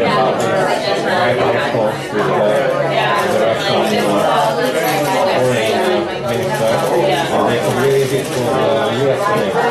[SPEAKER 1] Now, right of course with there are some orange minister and they can release it for the USA.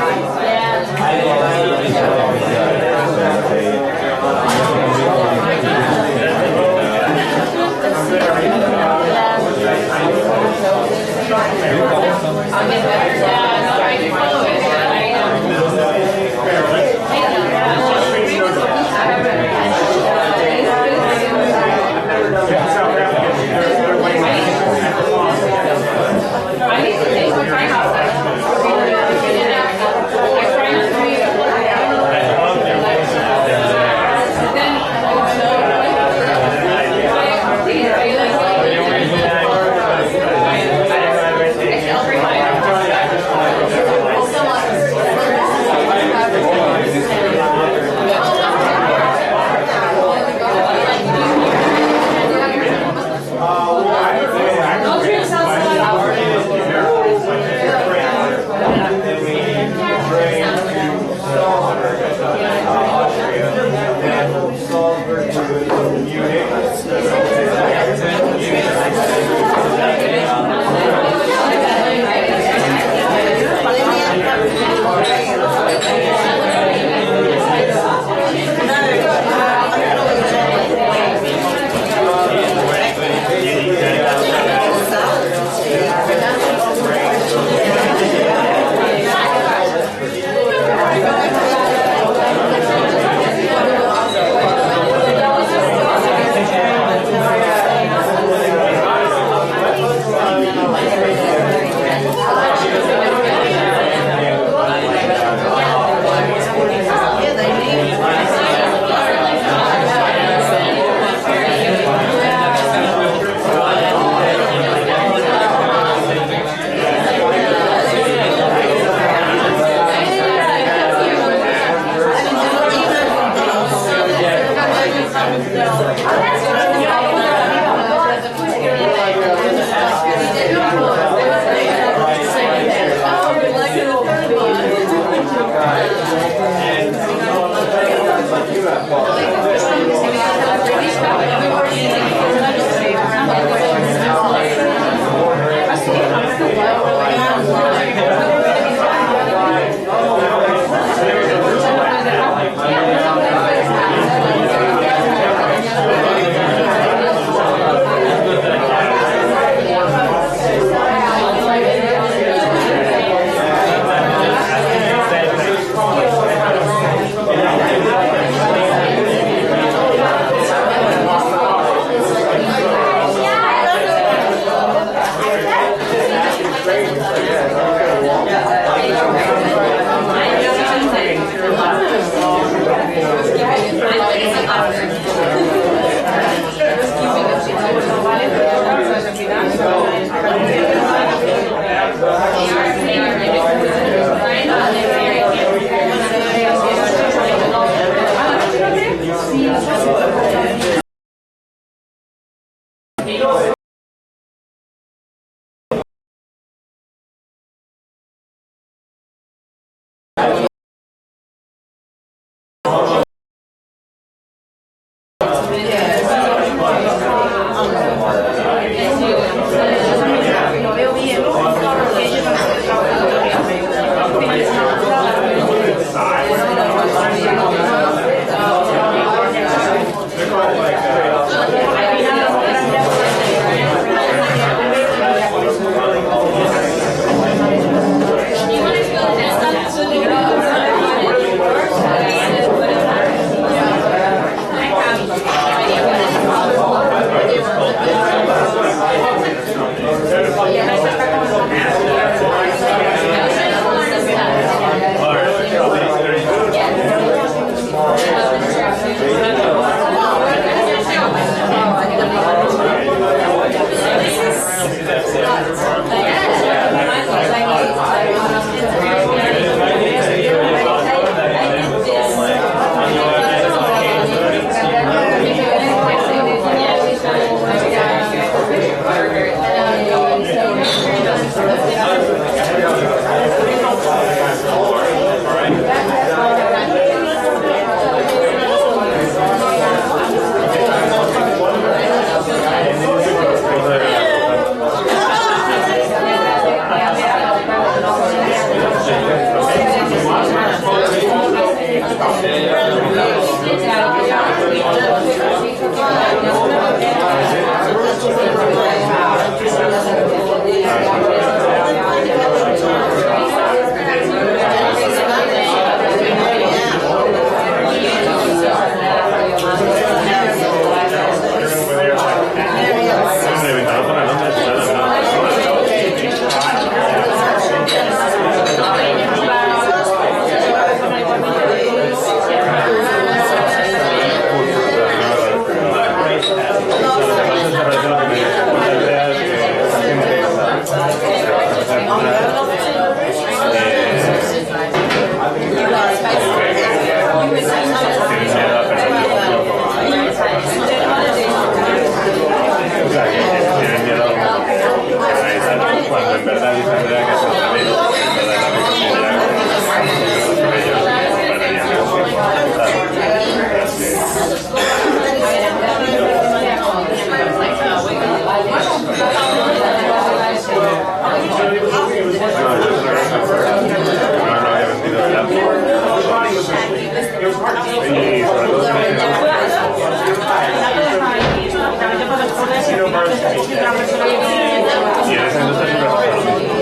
[SPEAKER 3] Sí, en esa industria siempre pasa lo mismo.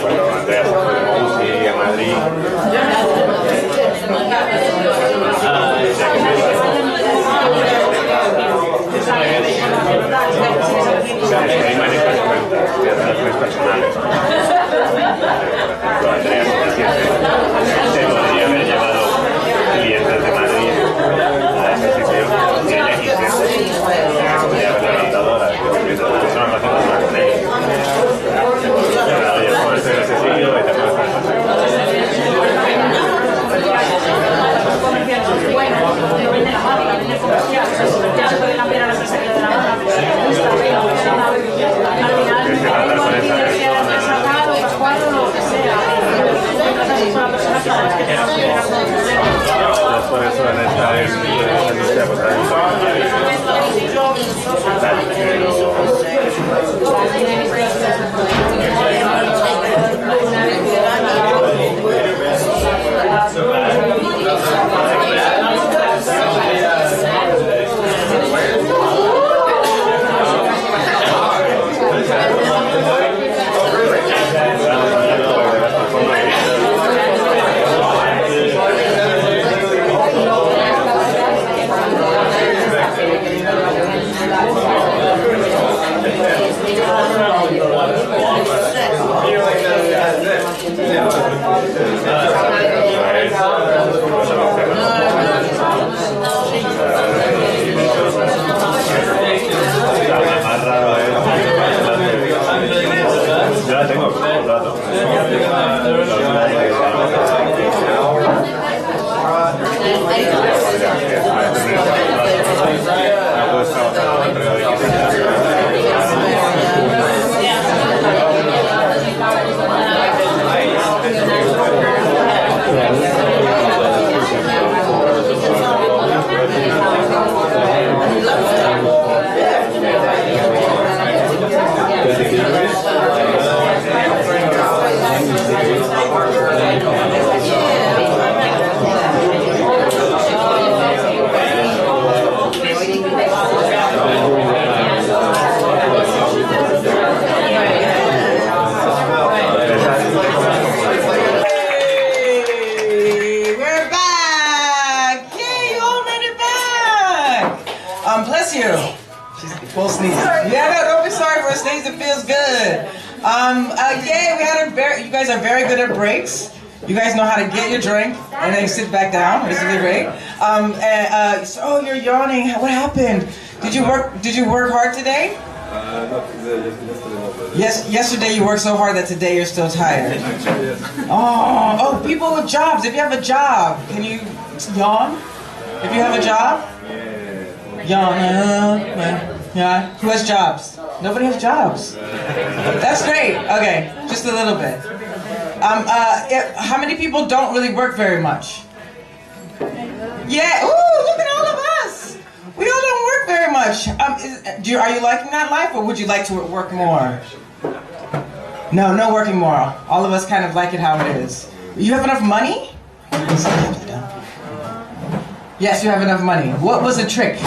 [SPEAKER 3] Bueno, Andrea se fue de Mousi a Madrid. Hay manejas de relaciones personales. Por ejemplo, Andrea se podría haber llevado clientes de Madrid a ese sitio y ella quisiese. Podría haber levantado a los clientes de Madrid, son más con ellos. Pero oye, puedes ser ese sitio y te puedes hacer. Por eso en esta industria pues hay yo la tengo todo el rato.
[SPEAKER 2] Bless you. She's full sneeze. Yeah, no, don't be sorry for a sneeze. It feels good. Yeah, we had you guys are very good at breaks. You guys know how to get your drink and then sit back down. This is really great. Oh, you're yawning. What happened? Did you work hard today? Yes, yesterday you worked so hard that today you're still tired. Oh, people with jobs. If you have a job, can you yawn? If you have a job? Yawn. Yeah. Who has jobs? Nobody has jobs. That's great. Okay, just a little bit. How many people don't really work very much? Yeah. Ooh, look at all of us. We all don't work very much. Are you liking that life, or would you like to work more? No working more. All of us kind of like it how it is. You have enough money? Yes, you have enough money. What was the trick?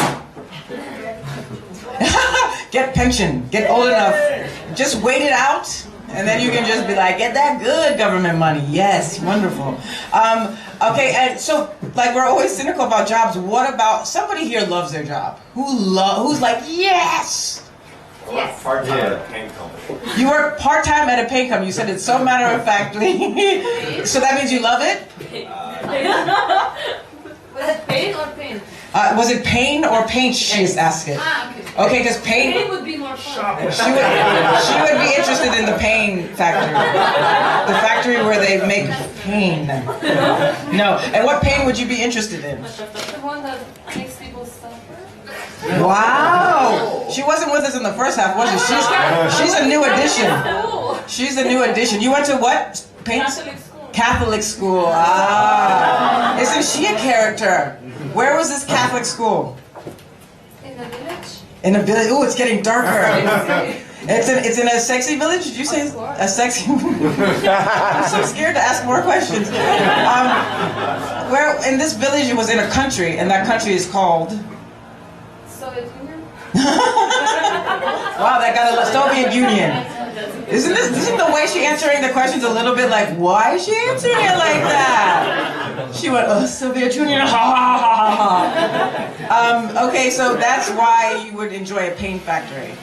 [SPEAKER 2] Get pension. Get old enough. Just wait it out, and then you can just be like, get that good government money. Yes, wonderful. Okay, and so like we're always cynical about jobs. What about somebody here loves their job? Who's like, yes?
[SPEAKER 9] Yes. Part-time at a paint company.
[SPEAKER 2] You work part-time at a paint company. You said it so matter-of-factly. So that means you love it?
[SPEAKER 7] Was it paint or paint?
[SPEAKER 2] Was it pain or paint, she's asking. Okay, because paint...
[SPEAKER 7] Paint would be more fun.
[SPEAKER 2] She would be interested in the pain factory. The factory where they make pain. No. And what pain would you be interested in?
[SPEAKER 7] The one that makes people suffer.
[SPEAKER 2] Wow! She wasn't with us in the first half, was she? She's a new addition. She's a new addition. You went to what? Paint?
[SPEAKER 7] Catholic school.
[SPEAKER 2] Catholic school. Ah. Isn't she a character? Where was this Catholic school?
[SPEAKER 7] In the village.
[SPEAKER 2] In a village. Ooh, it's getting darker. It's in a sexy village. Did you say a sexy? I'm so scared to ask more questions. Where in this village it was in a country, and that country is called.
[SPEAKER 7] Soviet Union?
[SPEAKER 2] Wow, that got a Soviet Union. Isn't the way she answering the questions a little bit like, why is she answering it like that? She went, oh, Soviet Union, ha ha ha ha. Okay, so that's why you would enjoy a paint factory.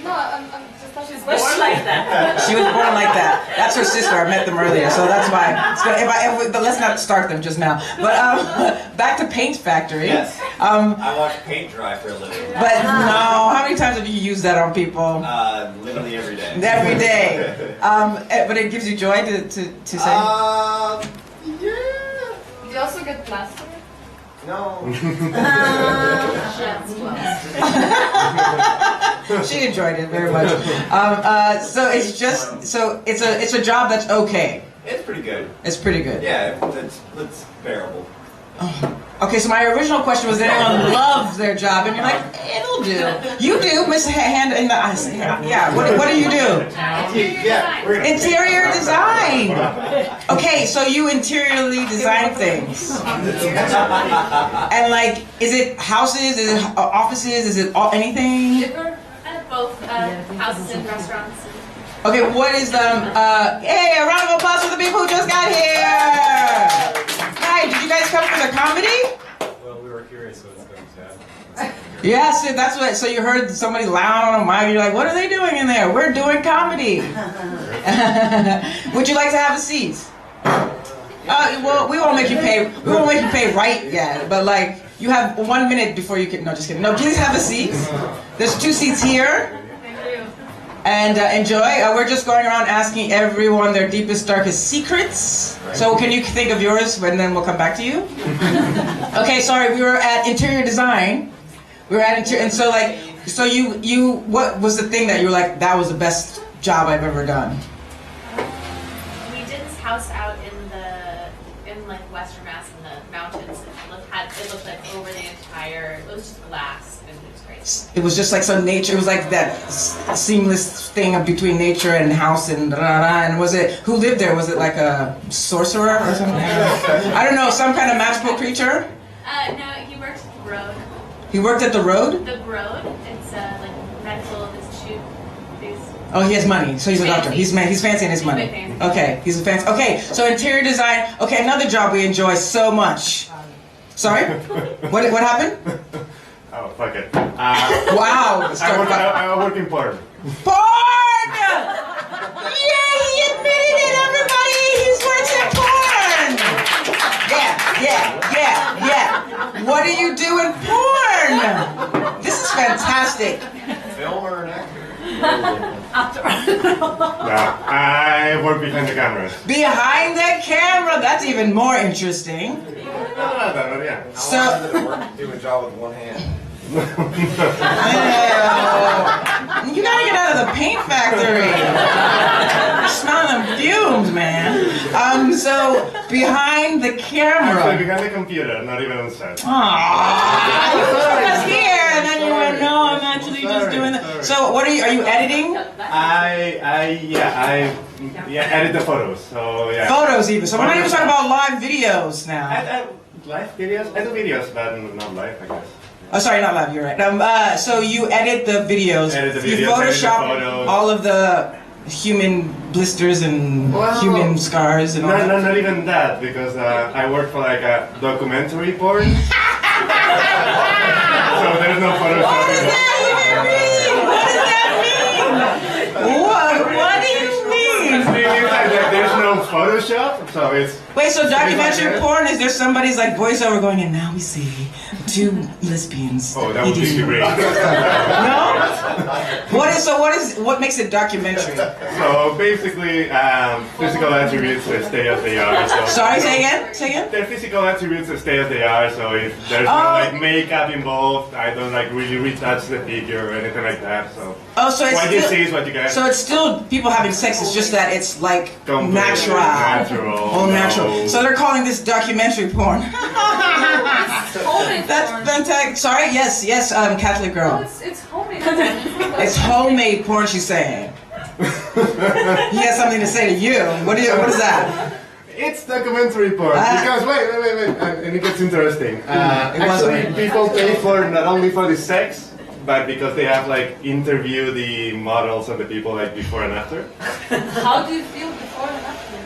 [SPEAKER 7] No, I'm just thought she's born like that.
[SPEAKER 2] She was born like that. That's her sister. I met them earlier, so that's why. But let's not start them just now. But back to paint factory.
[SPEAKER 9] Yes. I watch paint dry for a living.
[SPEAKER 2] But no, how many times have you used that on people?
[SPEAKER 9] Literally every day.
[SPEAKER 2] Every day. But it gives you joy to say.
[SPEAKER 9] Yeah.
[SPEAKER 7] Do you also get plaster?
[SPEAKER 9] No.
[SPEAKER 2] She enjoyed it very much. So it's a job that's okay.
[SPEAKER 9] It's pretty good.
[SPEAKER 2] It's pretty good.
[SPEAKER 9] Yeah, it's bearable.
[SPEAKER 2] Okay, so my original question was, anyone loves their job? And you're like, it'll do. You do, Miss Hand in the eyes. Yeah. What do you do? Interior design. Okay, so you interiorly design things. And like, is it houses? Is it offices? Is it anything?
[SPEAKER 7] Both houses and restaurants.
[SPEAKER 2] Okay, what is hey, a round of applause for the people who just got here. Hi, did you guys come for the comedy?
[SPEAKER 11] Well, we were curious what it's going to have.
[SPEAKER 2] Yes, that's what. So you heard somebody loud on a mic. You're like, what are they doing in there? We're doing comedy. Would you like to have a seat? Well, we won't make you pay. We won't make you pay right yet. But like, you have 1 minute before you can. No, just kidding. No, please have a seat. There's 2 seats here. And enjoy. We're just going around asking everyone their deepest, darkest secrets. So can you think of yours, and then we'll come back to you? Okay, sorry. We were at interior design. We were at and so like, so you, what was the thing that you were like, that was the best job I've ever done?
[SPEAKER 12] We did this house out in like Western Mass in the mountains. It looked like over the entire. It was just glass.
[SPEAKER 2] It was just like some nature. It was like that seamless thing between nature and house and and was it, who lived there? Was it like a sorcerer or something? I don't know, some kind of magical creature?
[SPEAKER 12] No, he worked at the road.
[SPEAKER 2] He worked at the road?
[SPEAKER 12] The road. It's like medical institute.
[SPEAKER 2] Oh, he has money, so he's a doctor. He's fancy in his money. Okay, he's a fancy. Okay, so interior design. Okay, another job we enjoy so much. Sorry? What happened?
[SPEAKER 10] Oh, fuck it.
[SPEAKER 2] Wow.
[SPEAKER 10] I work in porn.
[SPEAKER 2] Porn! Yeah, he admitted it, everybody! He works at porn! Yeah. What do you do in porn? This is fantastic.
[SPEAKER 9] Film or an actor?
[SPEAKER 10] No, I work behind the camera.
[SPEAKER 2] Behind the camera, that's even more interesting.
[SPEAKER 10] Yeah.
[SPEAKER 2] So,
[SPEAKER 9] how long does it work to do a job with one hand?
[SPEAKER 2] You gotta get out of the paint factory. You're smelling them fumes, man. So behind the camera.
[SPEAKER 10] Actually, behind the computer, not even on set.
[SPEAKER 2] Aww, you put us here, and then you went, no, I'm actually just doing that. So what are you editing?
[SPEAKER 10] I edit the photos. So yeah.
[SPEAKER 2] Photos even. So we're not even talking about live videos now.
[SPEAKER 10] Live videos? I do videos, but not live, I guess.
[SPEAKER 2] Oh, sorry, not live. You're right. So you edit the videos. You Photoshop all of the human blisters and human scars and all that.
[SPEAKER 10] Not even that, because I work for like a documentary porn. So there's no Photoshop.
[SPEAKER 2] What does that even mean? What does that mean? What do you mean?
[SPEAKER 10] There's no Photoshop, so it's...
[SPEAKER 2] Wait, so documentary porn, is there somebody's like voiceover going, and now we see 2 lesbians.
[SPEAKER 10] Oh, that would be great.
[SPEAKER 2] No? What makes it documentary?
[SPEAKER 10] So basically, physical attributes stay as they are. So
[SPEAKER 2] sorry, say again?
[SPEAKER 10] Their physical attributes stay as they are, so if there's no like makeup involved, I don't like really retouch the figure or anything like that, so...
[SPEAKER 2] Oh, so it's
[SPEAKER 10] what you see is what you get.
[SPEAKER 2] So it's still people having sex, it's just that it's like natural. Oh, natural. So they're calling this documentary porn. That's fantastic. Sorry, yes, Catholic girl.
[SPEAKER 7] It's homemade
[SPEAKER 2] It's homemade porn, she's saying. He has something to say to you. What is that?
[SPEAKER 10] It's documentary porn. Because wait, and it gets interesting. Actually, people pay for not only for the sex, but because they have like interview the models and the people like before and after.
[SPEAKER 7] How do you feel before and after?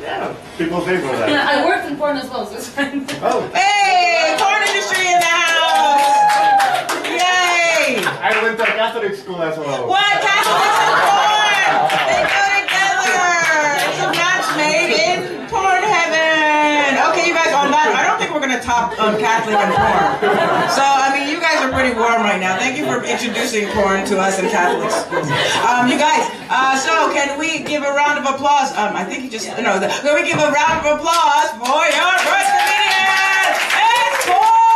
[SPEAKER 10] Yeah, people pay for that.
[SPEAKER 7] I worked in porn as well, so it's fine.
[SPEAKER 10] Oh.
[SPEAKER 2] Hey, porn industry in the house! Yay!
[SPEAKER 10] I went to a Catholic school as well.
[SPEAKER 2] What? Catholics and porn! They go together! It's a match made in porn heaven! Okay, you guys, on that, I don't think we're gonna top Catholic and porn. So, I mean, you guys are pretty warm right now. Thank you for introducing porn to us in Catholic schools. You guys, so can we give a round of applause? I think you just, no, can we give a round of applause for your first comedian? It's Paul!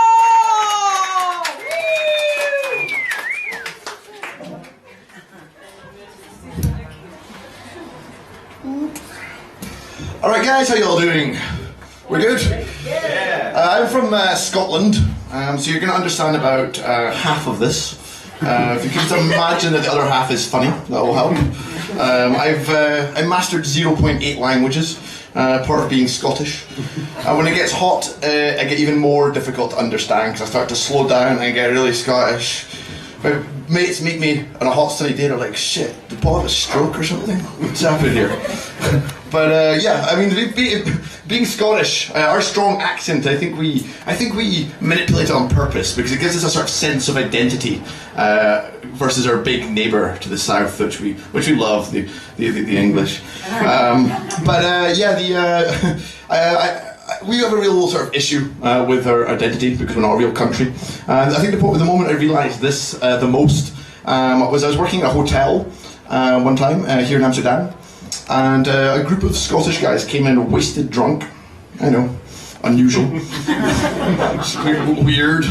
[SPEAKER 13] Alright guys, how y'all doing? We're good? Yeah. I'm from Scotland, so you're going to understand about half of this. If you can just imagine that the other half is funny, that will help. I mastered 0.8 languages, part of being Scottish. When it gets hot, I get even more difficult to understand because I start to slow down and get really Scottish. My mates meet me on a hot sunny day, they're like, shit, did Paul have a stroke or something? What's happening here? But yeah, I mean, being Scottish, our strong accent, I think we manipulate it on purpose because it gives us a sort of sense of identity versus our big neighbour to the south, which we love, the English. We have a real sort of issue with our identity because we're not a real country. I think the moment I realised this the most was I was working at a hotel one time here in Amsterdam, and a group of Scottish guys came in wasted drunk. I know, unusual, weird.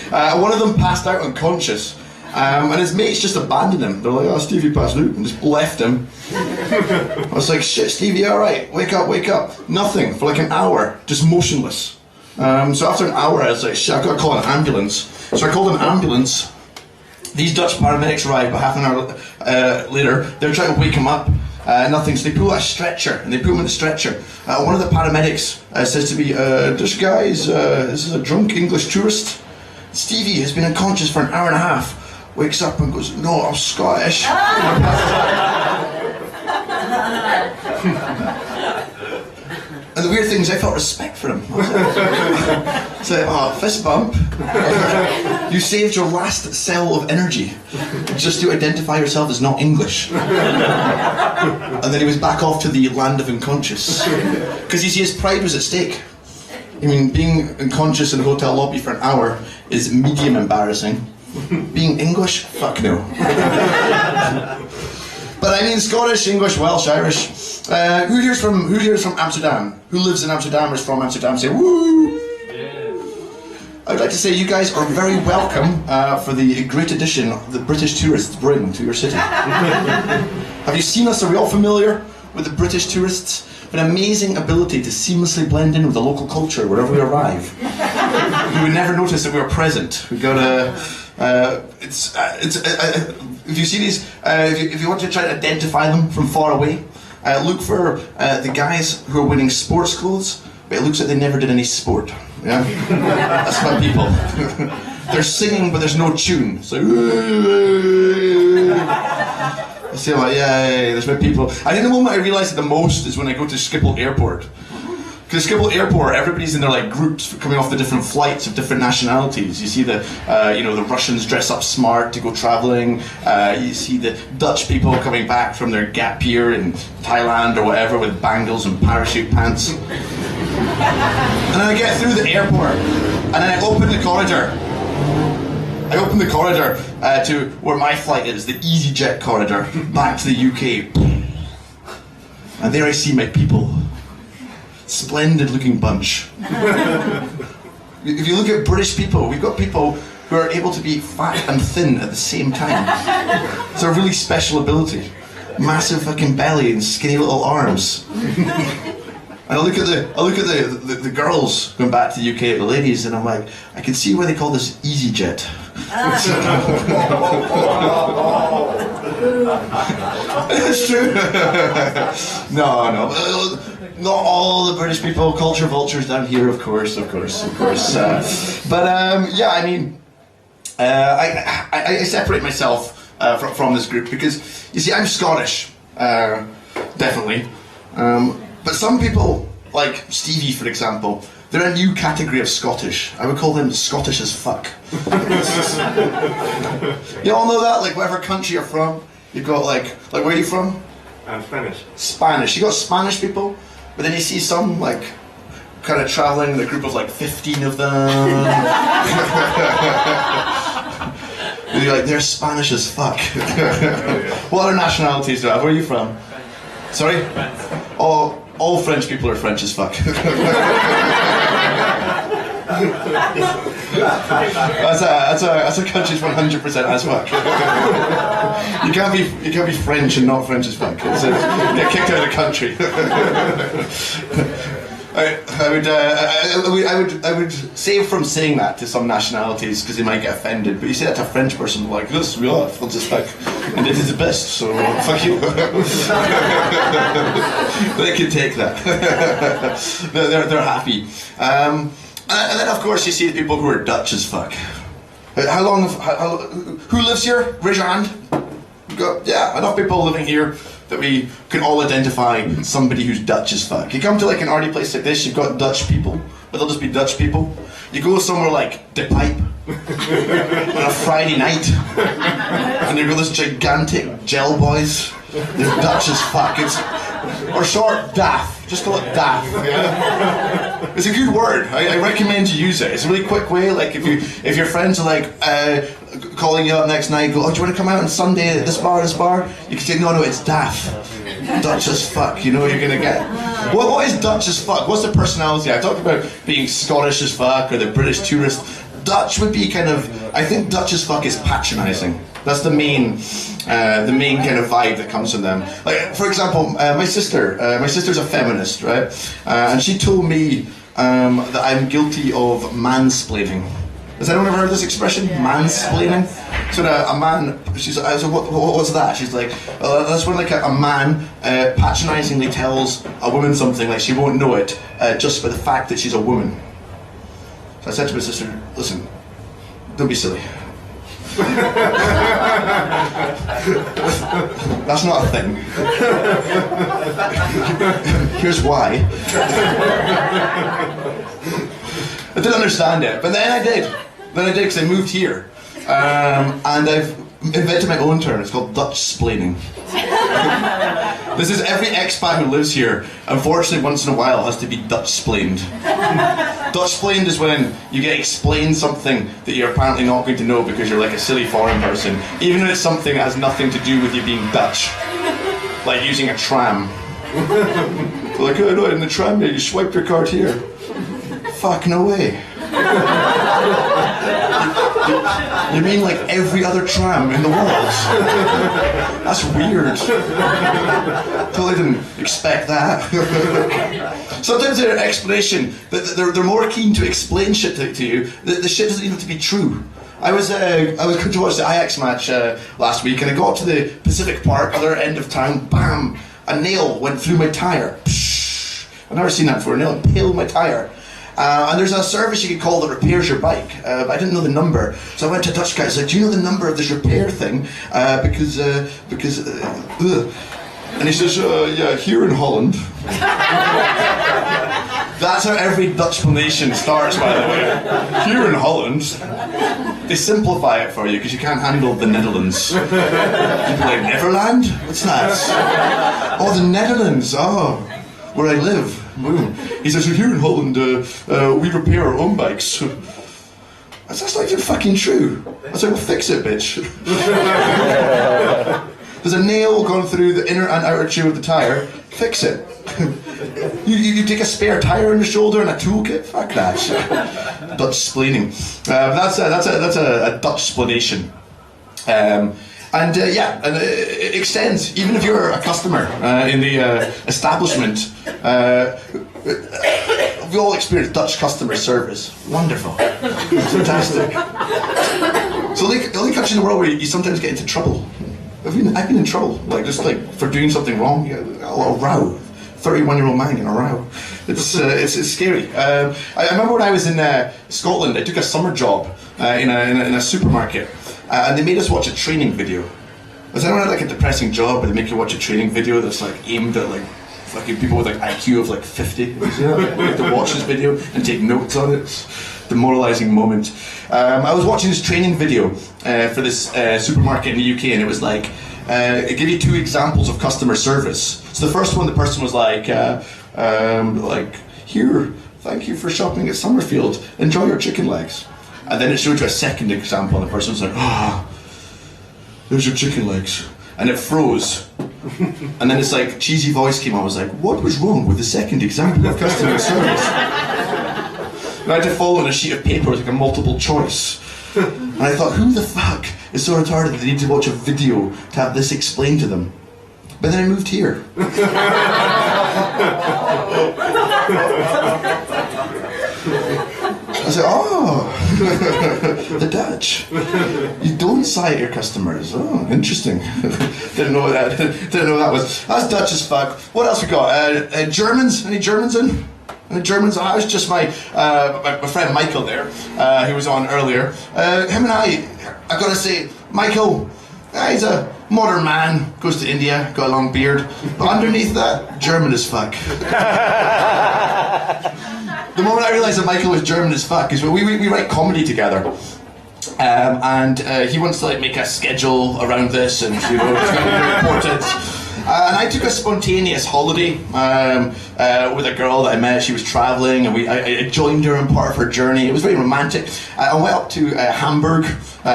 [SPEAKER 13] One of them passed out unconscious. And his mates just abandoned him. They're like, oh, Stevie passed out, and just left him. I was like, shit, Stevie, alright, wake up. Nothing, for like an hour, just motionless. So after an hour, I was like, shit, I've got to call an ambulance. So I called an ambulance. These Dutch paramedics arrived, but half an hour later, they're trying to wake him up. Nothing, so they pull out a stretcher, and they put him in the stretcher. One of the paramedics says to me, this guy's, this is a drunk English tourist. Stevie has been unconscious for an hour and a half. Wakes up and goes, no, I'm Scottish. And the weird thing is I felt respect for him. So, oh, fist bump. You saved your last cell of energy just to identify yourself as not English. And then he was back off to the land of unconscious. Because you see, his pride was at stake. I mean, being unconscious in a hotel lobby for an hour is medium embarrassing. Being English? Fuck no. But I mean Scottish, English, Welsh, Irish. Who here's from Amsterdam? Who lives in Amsterdam or is from Amsterdam? Say woo! I'd like to say you guys are very welcome for the great addition the British tourists bring to your city. Have you seen us? Are we all familiar with the British tourists? An amazing ability to seamlessly blend in with the local culture wherever we arrive. You would never notice that we were present. We got if you see these, if you want to try to identify them from far away, look for the guys who are wearing sports clothes, but it looks like they never did any sport. Yeah, that's my people. They're singing, but there's no tune. It's like. I say like, yeah, there's my people. I think the moment I realise it the most is when I go to Schiphol Airport. Because Schiphol Airport, everybody's in their like groups coming off the different flights of different nationalities. You see the, the Russians dress up smart to go travelling. You see the Dutch people coming back from their gap year in Thailand or whatever with bangles and parachute pants. And then I get through the airport, and then I open the corridor. To where my flight is, the EasyJet corridor, back to the UK. And there I see my people. Splendid looking bunch. If you look at British people, we've got people who are able to be fat and thin at the same time. It's a really special ability. Massive fucking belly and skinny little arms. And I look at the girls going back to the UK, the ladies, and I'm like, I can see why they call this EasyJet. It's true. No. Not all the British people, culture vultures down here, of course. But yeah, I mean, I separate myself from this group because, you see, I'm Scottish, definitely. But some people, like Stevie, for example, they're a new category of Scottish. I would call them Scottish as fuck. You all know that? Like, whatever country you're from, you've got like where are you from?
[SPEAKER 10] I'm Spanish.
[SPEAKER 13] Spanish. You got Spanish people, but then you see some like kind of traveling in a group of like 15 of them. You're like, they're Spanish as fuck. What other nationalities do I have? Where are you from? Sorry? Oh, all French people are French as fuck. That's a country's 100% as fuck. You can't be French and not French as fuck. You get kicked out of the country. I would save from saying that to some nationalities because they might get offended. But you say that to a French person, like, yes, we are French as fuck, and it is the best. So fuck you. They can take that. They're happy. And then of course you see the people who are Dutch as fuck. Who lives here? Raise your hand. Yeah, enough people living here that we can all identify somebody who's Dutch as fuck. You come to like an arty place like this, you've got Dutch people, but they'll just be Dutch people. You go somewhere like De Pipe on a Friday night, and you've got this gigantic gel boys. They're Dutch as fuck. Or short, daft. Just call it daft. Yeah? It's a good word. I recommend you use it. It's a really quick way. Like if your friends are like calling you up next night, go, oh, do you want to come out on Sunday at this bar? You can say, no, it's daft. Dutch as fuck. You know what you're gonna get. What is Dutch as fuck? What's the personality? I talked about being Scottish as fuck or the British tourist. Dutch would be kind of. I think Dutch as fuck is patronising. That's the main kind of vibe that comes from them. Like, for example, my sister's a feminist, right? And she told me that I'm guilty of mansplaining. Has anyone ever heard this expression? Yeah. Mansplaining? So a man, I said, what was that? She's like, that's when like a man patronisingly tells a woman something like she won't know it just by the fact that she's a woman. So I said to my sister, listen, don't be silly. That's not a thing. Here's why. I didn't understand it, but then I did. Because I moved here. And I've invented my own term. It's called Dutch-splaining. This is every expat who lives here, unfortunately once in a while has to be Dutch-splained. Dutch-splained is when you get explained something that you're apparently not going to know because you're like a silly foreign person, even if it's something that has nothing to do with you being Dutch. Like using a tram. Like, oh no, in the tram you swipe your card here. Fuck, no way. You mean like every other tram in the world? That's weird. Totally didn't expect that. Sometimes their explanation, they're more keen to explain shit to you. The shit doesn't even have to be true. I was going to watch the Ajax match last week, and I got to the Pacific Park, other end of town. Bam! A nail went through my tire. Psh, I've never seen that before. A nail impaled my tire. And there's a service you can call that repairs your bike, but I didn't know the number, so I went to a Dutch guy. I was like, do you know the number of this repair thing? Because and he says, yeah, here in Holland. That's how every Dutch explanation starts, by the way. Here in Holland. They simplify it for you because you can't handle the Netherlands. You'd be like, Neverland? What's that? Oh, the Netherlands. Oh, where I live. He says, here in Holland, we repair our own bikes. That's not even fucking true. I was like, well, fix it, bitch. There's a nail gone through the inner and outer tube of the tire. Fix it. You take a spare tire on your shoulder and a toolkit? Fuck that shit. Dutch-splaining. That's a Dutch explanation. And it extends, even if you're a customer in the establishment. We all experience Dutch customer service. Wonderful. Fantastic. So the only country in the world where you sometimes get into trouble. I've been in trouble, like just like for doing something wrong. You know, a row. 31-year-old man in a row. It's scary. I remember when I was in Scotland, I took a summer job in a supermarket, and they made us watch a training video. Has anyone had like a depressing job where they make you watch a training video that's like aimed at like fucking people with like IQ of like 50? You know, you have to watch this video and take notes on it. It's demoralizing moment. I was watching this training video for this supermarket in the UK, and it was like, it gave you 2 examples of customer service. So the first one, the person was like, here, thank you for shopping at Summerfield. Enjoy your chicken legs. And then it showed you a second example, and the person was like, there's your chicken legs. And it froze. And then this like cheesy voice came on. I was like, what was wrong with the second example of customer service? And I had to follow on a sheet of paper with like a multiple choice. And I thought, who the fuck is so retarded that they need to watch a video to have this explained to them? But then I moved here. I was like, oh, the Dutch. You don't cite your customers. Oh, interesting. Didn't know that. Didn't know that was. That's Dutch as fuck. What else we got? Germans? Any Germans in? Any Germans? I was just my friend Michael there, who was on earlier. Him and I gotta say, Michael, he's a modern man, goes to India, got a long beard, but underneath that, German as fuck. The moment I realised that Michael was German as fuck is when we write comedy together. And he wants to like make a schedule around this, and you know, it's going to be important. And I took a spontaneous holiday with a girl that I met. She was travelling, and I joined her in part of her journey. It was very romantic. I went up to Hamburg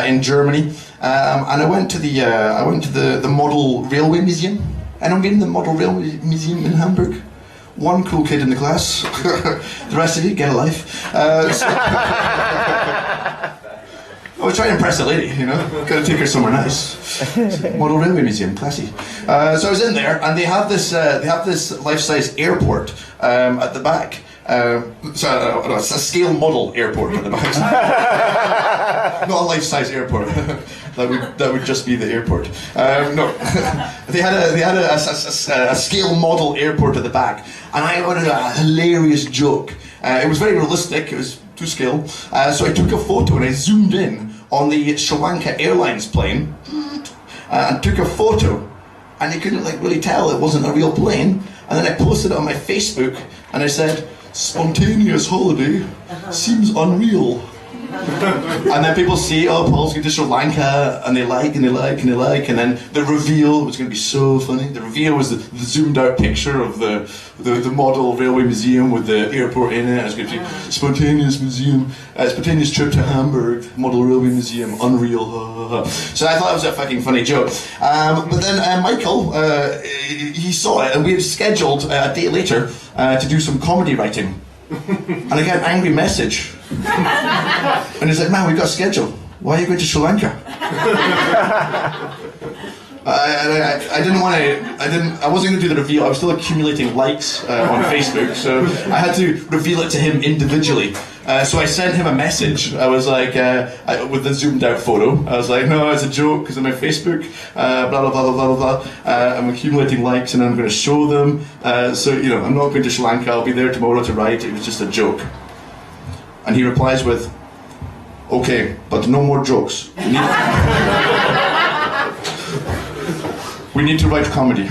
[SPEAKER 13] in Germany, and I went to the Model Railway Museum. And I'm in the Model Railway Museum in Hamburg. One cool kid in the class. The rest of you, get a life. I was trying to impress a lady, you know. Gotta take her somewhere nice. Model Railway Museum, classy. So I was in there, and they have this life-size airport at the back. It's a scale model airport at the back. Not a life-size airport. That would just be the airport. No, they had a scale model airport at the back, and I wanted a hilarious joke. It was very realistic. It was to scale. So I took a photo and I zoomed in on the Sri Lanka Airlines plane and took a photo, and you couldn't like really tell it wasn't a real plane. And then I posted it on my Facebook and I said, "Spontaneous holiday seems unreal." And then people see, oh, Paul's going to Sri Lanka, and they like, and then the reveal was going to be so funny. The reveal was the zoomed out picture of the Model Railway Museum with the airport in it. It was going to be spontaneous trip to Hamburg, Model Railway Museum, unreal. So I thought it was a fucking funny joke. But then Michael, he saw it, and we had scheduled a day later to do some comedy writing. And I got an angry message. And he's like, "Man, we've got a schedule. Why are you going to Sri Lanka?" I wasn't going to do the reveal. I was still accumulating likes on Facebook, so I had to reveal it to him individually. So I sent him a message. I was like, with the zoomed out photo, I was like, "No, it's a joke because on my Facebook, blah blah blah blah blah blah. I'm accumulating likes and I'm going to show them. So you know, I'm not going to Sri Lanka. I'll be there tomorrow to write. It was just a joke." And he replies with, "Okay, but no more jokes. We need to write comedy."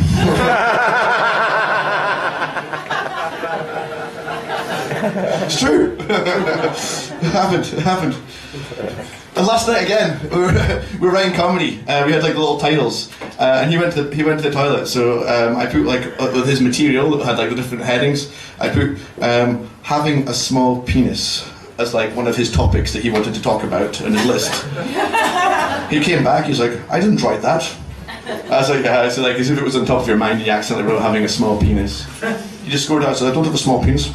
[SPEAKER 13] It's true. It happened. And last night again, we were writing comedy. We had like little titles, and he went to the toilet. So I put like with his material that had like the different headings. I put having a small penis as like one of his topics that he wanted to talk about in his list. He came back. He's like, "I didn't write that." I was like, so like as if it was on top of your mind, you accidentally wrote having a small penis. He just scored out, so I don't have a small penis.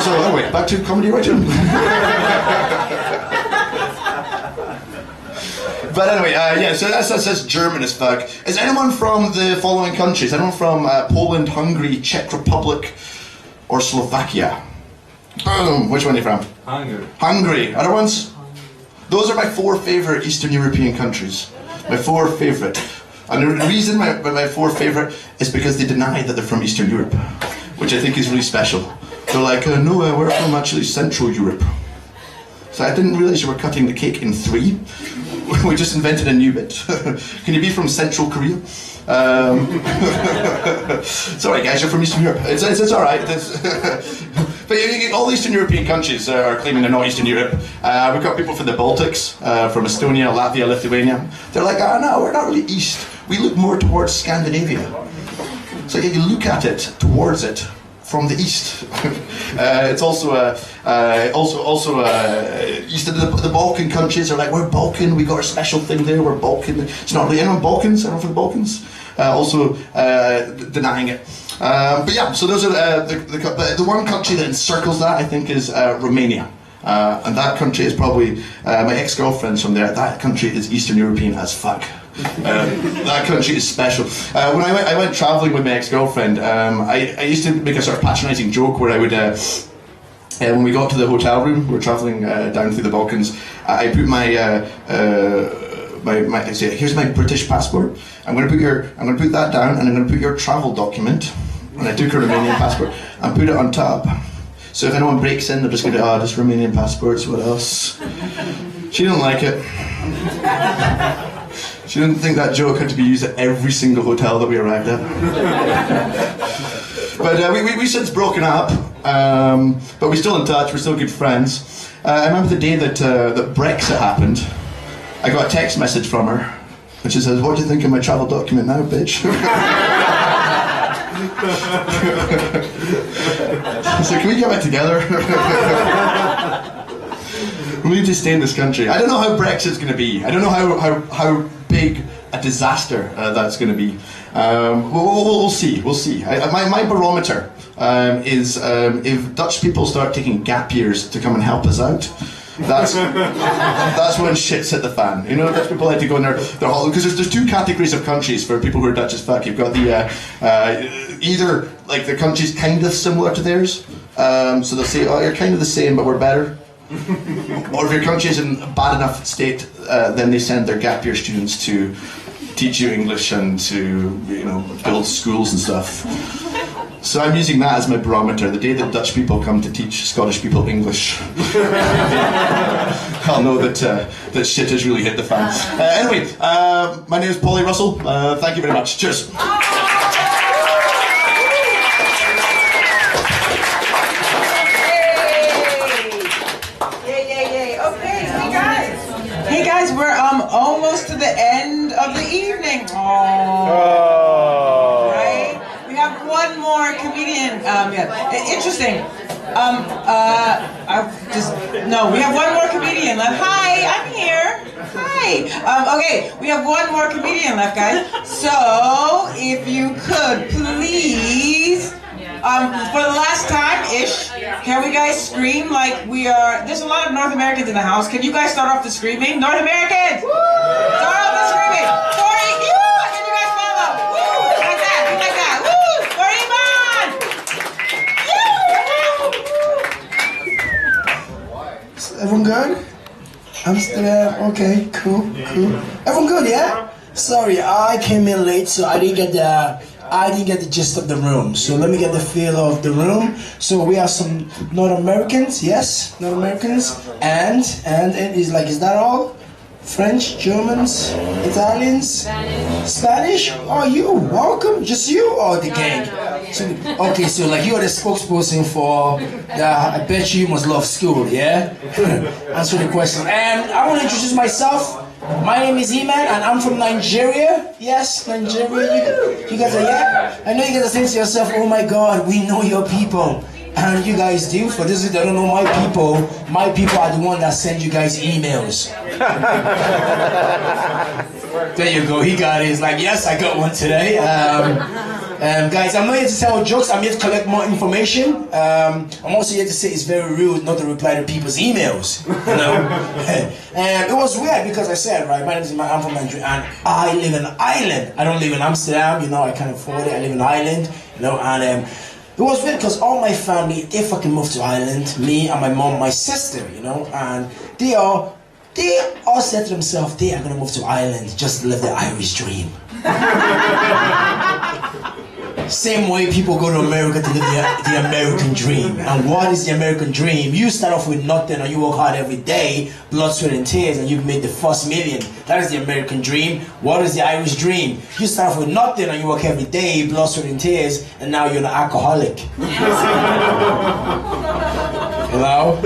[SPEAKER 13] So anyway, back to comedy writing. But anyway, yeah, so that says German as fuck. Is anyone from the following countries? Anyone from Poland, Hungary, Czech Republic, or Slovakia? Boom, which one are you from?
[SPEAKER 11] Hungary.
[SPEAKER 13] Hungary. Other ones? Those are my 4 favorite Eastern European countries. My 4 favorite. And the reason my 4 favorite is because they deny that they're from Eastern Europe, which I think is really special. They're like, no, we're from actually Central Europe. So I didn't realize you were cutting the cake in 3. We just invented a new bit. Can you be from Central Korea? It's alright guys, you're from Eastern Europe. It's alright. But all Eastern European countries are claiming they're not Eastern Europe. We've got people from the Baltics, from Estonia, Latvia, Lithuania. They're like, no, we're not really East. We look more towards Scandinavia. So you look at it, towards it, from the East. It's also East of the Balkan countries are like, we're Balkan, we got a special thing there, we're Balkan. It's not really anyone Balkans, anyone from the Balkans? Denying it. But yeah, so those are the one country that encircles that, I think, is Romania. And that country is probably, my ex-girlfriend's from there, that country is Eastern European as fuck. That country is special. When I went travelling with my ex-girlfriend, I used to make a sort of patronising joke where I would, when we got to the hotel room, we're travelling down through the Balkans, I put I say, here's my British passport. I'm going to put that down, and I'm going to put your travel document. And I took her Romanian passport and put it on top. So if anyone breaks in, they're just going to, just Romanian passports. What else? She didn't like it. She didn't think that joke had to be used at every single hotel that we arrived at. But we since broken up, but we're still in touch, we're still good friends. I remember the day that Brexit happened, I got a text message from her, and she says, what do you think of my travel document now, bitch? So can we get back together? We need to stay in this country. I don't know how Brexit's going to be. I don't know how big a disaster that's going to be. We'll see. We'll see. My barometer is if Dutch people start taking gap years to come and help us out. That's when shit's hit the fan. You know, Dutch people like to go in their because there's 2 categories of countries for people who are Dutch as fuck. You've got the either like the country's kind of similar to theirs, so they'll say, oh, you're kind of the same, but we're better. Or if your country is in a bad enough state, then they send their gap year students to teach you English and to, build schools and stuff. So I'm using that as my barometer. The day that Dutch people come to teach Scottish people English, I'll know that shit has really hit the fan. Anyway, my name is Paulie Russell. Thank you very much. Cheers.
[SPEAKER 2] Hey guys, we're almost to the end of the evening. Right? We have one more comedian. Interesting. We have one more comedian left. Hi, I'm here. Hi. Okay, we have one more comedian left, guys. So if you could please. For the last time-ish, can we guys scream like we are... There's a lot of North Americans in the house. Can you guys start off the screaming? North Americans! Woo! Start off the screaming! Tori, you! Can you guys follow? Woo! Like that, be like that. Woo! Tori, man!
[SPEAKER 14] Everyone good? Amsterdam, okay, cool. Everyone good, yeah? Sorry, I came in late, so I didn't get the gist of the room. So let me get the feel of the room. So we have some North Americans, yes, North Americans, and is that all? French, Germans, Italians, Spanish? Oh, you, welcome, just you or the gang? So, okay, so like you are the spokesperson for I bet you must love school, yeah? Answer the question. And I want to introduce myself. My name is E-Man and I'm from Nigeria. Yes, Nigeria. You guys are, yeah? I know you guys are saying to yourself, oh my God, we know your people. And you guys do. For those that don't know my people are the one that send you guys emails. There you go, he got it. He's like, yes, I got one today. Guys, I'm not here to tell jokes, I'm here to collect more information. I'm also here to say it's very rude not to reply to people's emails, you know. And it was weird because I said, right, my name is I'm from Nigeria and I live in Ireland. I don't live in Amsterdam, you know, I can't afford it, I live in Ireland, you know, and it was weird because all my family, they fucking moved to Ireland, me and my mom, my sister, you know, and they They all said to themselves, they are gonna move to Ireland just to live the Irish dream. Same way people go to America to live the American dream. And what is the American dream? You start off with nothing and you work hard every day, blood, sweat and tears, and you've made the first million. That is the American dream. What is the Irish dream? You start off with nothing and you work every day, blood, sweat and tears, and now you're an alcoholic. Hello?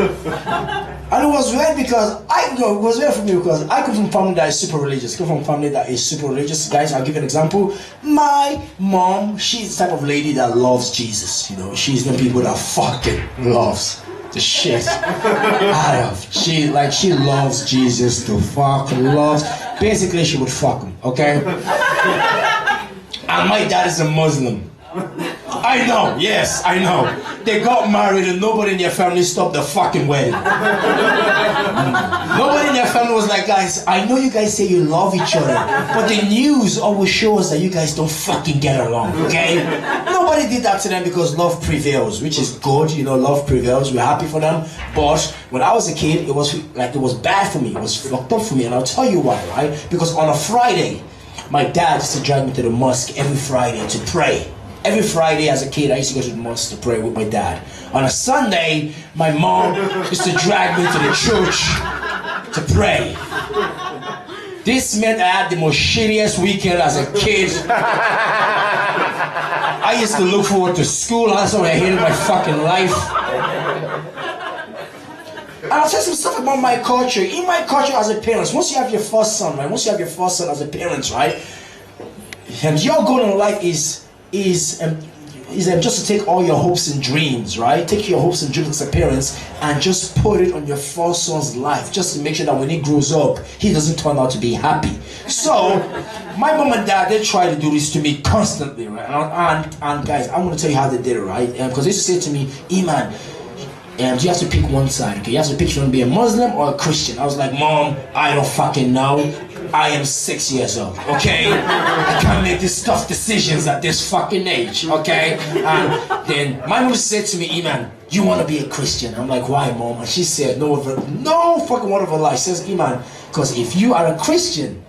[SPEAKER 14] And it was weird because it was weird for me because I come from a family that is super religious. I come from a family that is super religious. Guys, I'll give you an example. My mom, she's the type of lady that loves Jesus. You know, she's the people that fucking loves the shit out of. She loves Jesus to fuck, loves. Basically, she would fuck him, okay? And my dad is a Muslim. I know, yes, I know. They got married and nobody in their family stopped the fucking wedding. Nobody in their family was like, guys, I know you guys say you love each other, but the news always shows that you guys don't fucking get along, okay? Nobody did that to them because love prevails, which is good, you know, love prevails, we're happy for them. But when I was a kid, it was bad for me, it was fucked up for me, and I'll tell you why, right? Because on a Friday, my dad used to drag me to the mosque every Friday to pray. Every Friday as a kid, I used to go to the mosque to pray with my dad. On a Sunday, my mom used to drag me to the church to pray. This meant I had the most shittiest weekend as a kid. I used to look forward to school. That's why I hated my fucking life. And I'll tell you some stuff about my culture. In my culture as a parent, once you have your first son, right? Once you have your first son as a parent, right? And your goal in life is just to take all your hopes and dreams, right? Take your hopes and dreams as a parent and just put it on your first son's life, just to make sure that when he grows up, he doesn't turn out to be happy. So, my mom and dad, they try to do this to me constantly, right? And guys, I'm going to tell you how they did it, right? Because they used to say to me, Iman, you have to pick one side, okay? You have to pick if you want to be a Muslim or a Christian. I was like, Mom, I don't fucking know. I am 6 years old, okay? I can't make these tough decisions at this fucking age, okay? And then my mom said to me, Iman, you want to be a Christian? I'm like, why, Mom? And she said, no fucking word of a lie. She says, Iman, because if you are a Christian,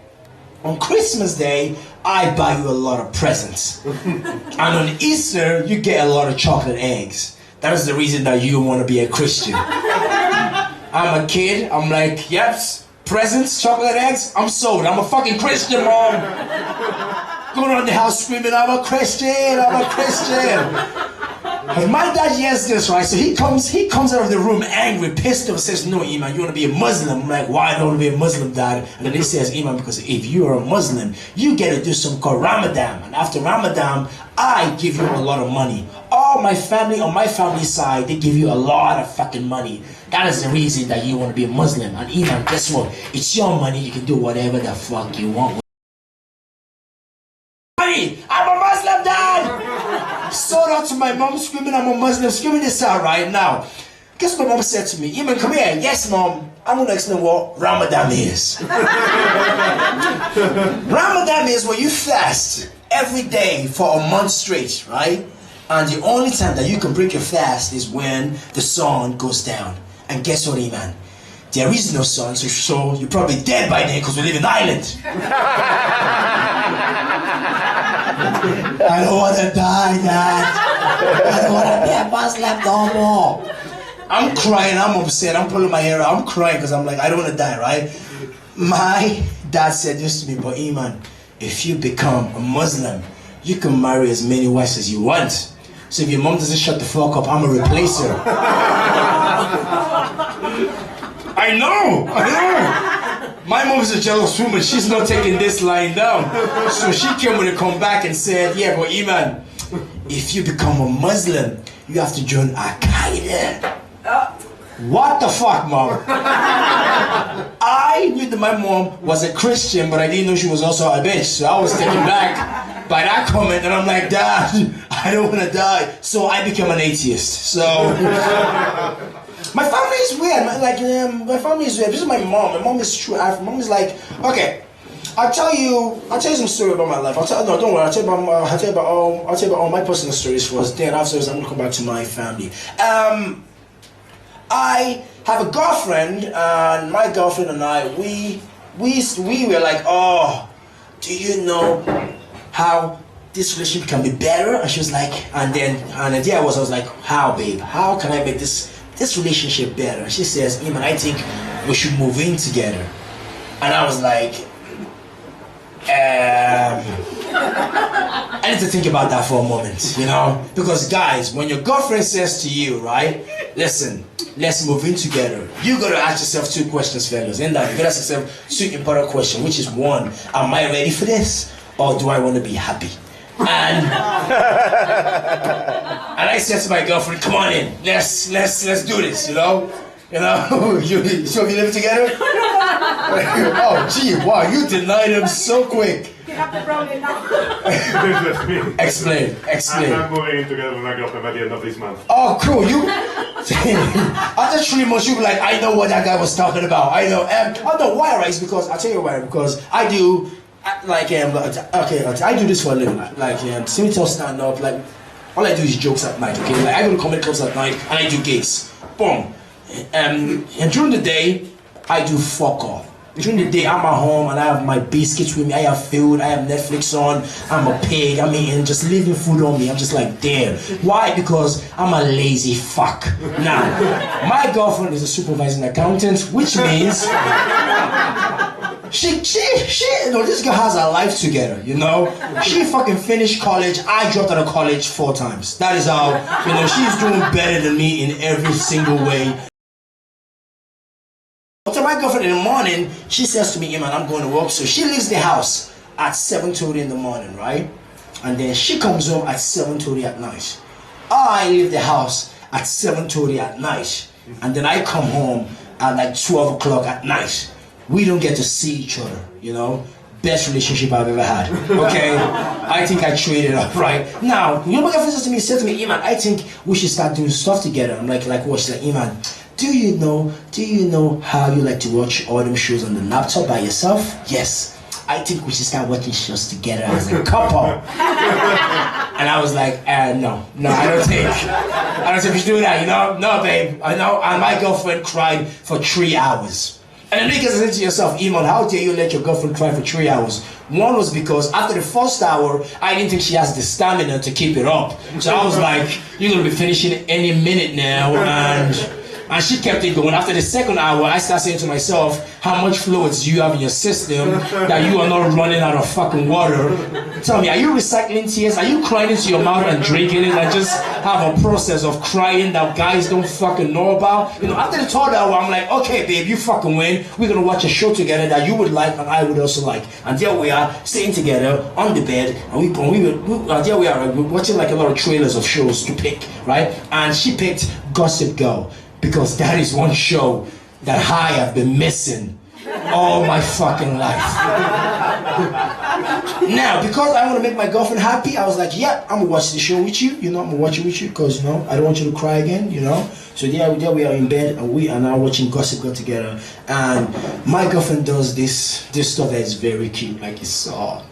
[SPEAKER 14] on Christmas Day, I buy you a lot of presents. And on Easter, you get a lot of chocolate eggs. That is the reason that you want to be a Christian. I'm a kid, I'm like, yes. Presents, chocolate eggs, I'm sold. I'm a fucking Christian, Mom. Going around the house screaming, I'm a Christian, I'm a Christian. And my dad hears this, right? So he comes out of the room angry, pissed off, says, no, Iman, you want to be a Muslim. I'm like, why don't I want to be a Muslim, Dad? And then he says, Iman, because if you are a Muslim, you get to do something called Ramadan. And after Ramadan, I give you a lot of money. All my family, on my family side, they give you a lot of fucking money. That is the reason that you want to be a Muslim. And Iman, guess what? It's your money, you can do whatever the fuck you want. I'm a Muslim, Dad! Sold out to my mom, screaming, I'm a Muslim, screaming this out right now. Guess what my mom said to me? Iman, come here. Yes, Mom. I'm going to explain what Ramadan is. Ramadan is when you fast every day for a month straight, right? And the only time that you can break your fast is when the sun goes down. And guess what, Iman? There is no sun, so you're probably dead by then because we live in Ireland. I don't want to die, Dad. I don't want to be a Muslim no more. I'm crying, I'm upset, I'm pulling my hair out, I'm crying because I'm like, I don't want to die, right? My dad said this to me, but Iman, if you become a Muslim, you can marry as many wives as you want. So if your mom doesn't shut the fuck up, I'm gonna replace her. I know. My mom is a jealous woman, she's not taking this lying down. So she came with a comeback and said, yeah, but Iman, if you become a Muslim, you have to join Al-Qaeda. What the fuck, Mom? I knew that my mom was a Christian, but I didn't know she was also a bitch. So I was taken back by that comment, and I'm like, Dad, I don't want to die. So I became an atheist. So my family is weird. My family is weird. This is my mom. My mom is true. My mom is like, okay, I'll tell you some story about my life. Don't worry. I'll tell you about all my personal stories first. Then afterwards, I'm gonna come back to my family. I have a girlfriend, and my girlfriend and I, we were like, oh, do you know how this relationship can be better? And she was like, and the idea was, I was like, how, babe? How can I make this relationship better? She says, Iman, I think we should move in together. And I was like, I need to think about that for a moment, you know? Because guys, when your girlfriend says to you, right, listen, let's move in together, you gotta ask yourself 2 questions, fellas. In that, you gotta ask yourself 2 important questions, which is 1, am I ready for this? Or do I want to be happy? And I said to my girlfriend, come on in, let's do this, you know? You know, so we live together? Oh, gee, wow, you denied him so quick.
[SPEAKER 7] You have the brownie now.
[SPEAKER 14] Explain.
[SPEAKER 10] I'm moving in together with my girlfriend by the end of this month.
[SPEAKER 14] Oh, cool. You. After 3 months, you be like, I know what that guy was talking about. I know. I know why, right? It's because I'll tell you why. Because I do, I do this for a living. Like, see me tell stand up. Like, all I do is jokes at night. Okay, like I go to comedy clubs at night and I do gigs. Boom. And during the day, I do fuck all. During the day, I'm at home and I have my biscuits with me. I have food, I have Netflix on. I'm a pig. I'm eating, just leaving food on me. I'm just like, damn. Why? Because I'm a lazy fuck. Now, my girlfriend is a supervising accountant, which means she, you know, this girl has her life together, you know? She fucking finished college. I dropped out of college 4 times. That is how, you know, she's doing better than me in every single way. So my girlfriend in the morning, she says to me, Iman, I'm going to work. So she leaves the house at 7:30 in the morning, right? And then she comes home at 7:30 at night. I leave the house at 7:30 at night. And then I come home at like 12 o'clock at night. We don't get to see each other, you know? Best relationship I've ever had, okay? I think I traded up, right? Now, you know my girlfriend says to me, Iman, I think we should start doing stuff together. I'm like what? She's like, Iman, do you know how you like to watch all them shows on the laptop by yourself? Yes. I think we should start watching shows together as a couple. And I was like, no, I don't think we should do that, you know? No, babe, I know. And my girlfriend cried for 3 hours. And then you can say to yourself, Iman, how dare you let your girlfriend cry for 3 hours? One was because after the first hour, I didn't think she has the stamina to keep it up. So I was like, you're gonna be finishing any minute now, and she kept it going. After the second hour, I started saying to myself, how much fluids do you have in your system that you are not running out of fucking water? Tell me, are you recycling tears? Are you crying into your mouth and drinking it and just have a process of crying that guys don't fucking know about? You know, after the third hour, I'm like, okay, babe, you fucking win. We're gonna watch a show together that you would like and I would also like. And there we are, sitting together on the bed, and there we are, we're watching like a lot of trailers of shows to pick, right? And she picked Gossip Girl, because that is one show that I have been missing all my fucking life. Now, because I want to make my girlfriend happy, I was like, yeah, I'm gonna watch the show with you, you know, I'm gonna watch it with you, because, you know, I don't want you to cry again, you know. So there we are in bed, and we are now watching Gossip Girl together, and my girlfriend does this stuff that is very cute, like it's so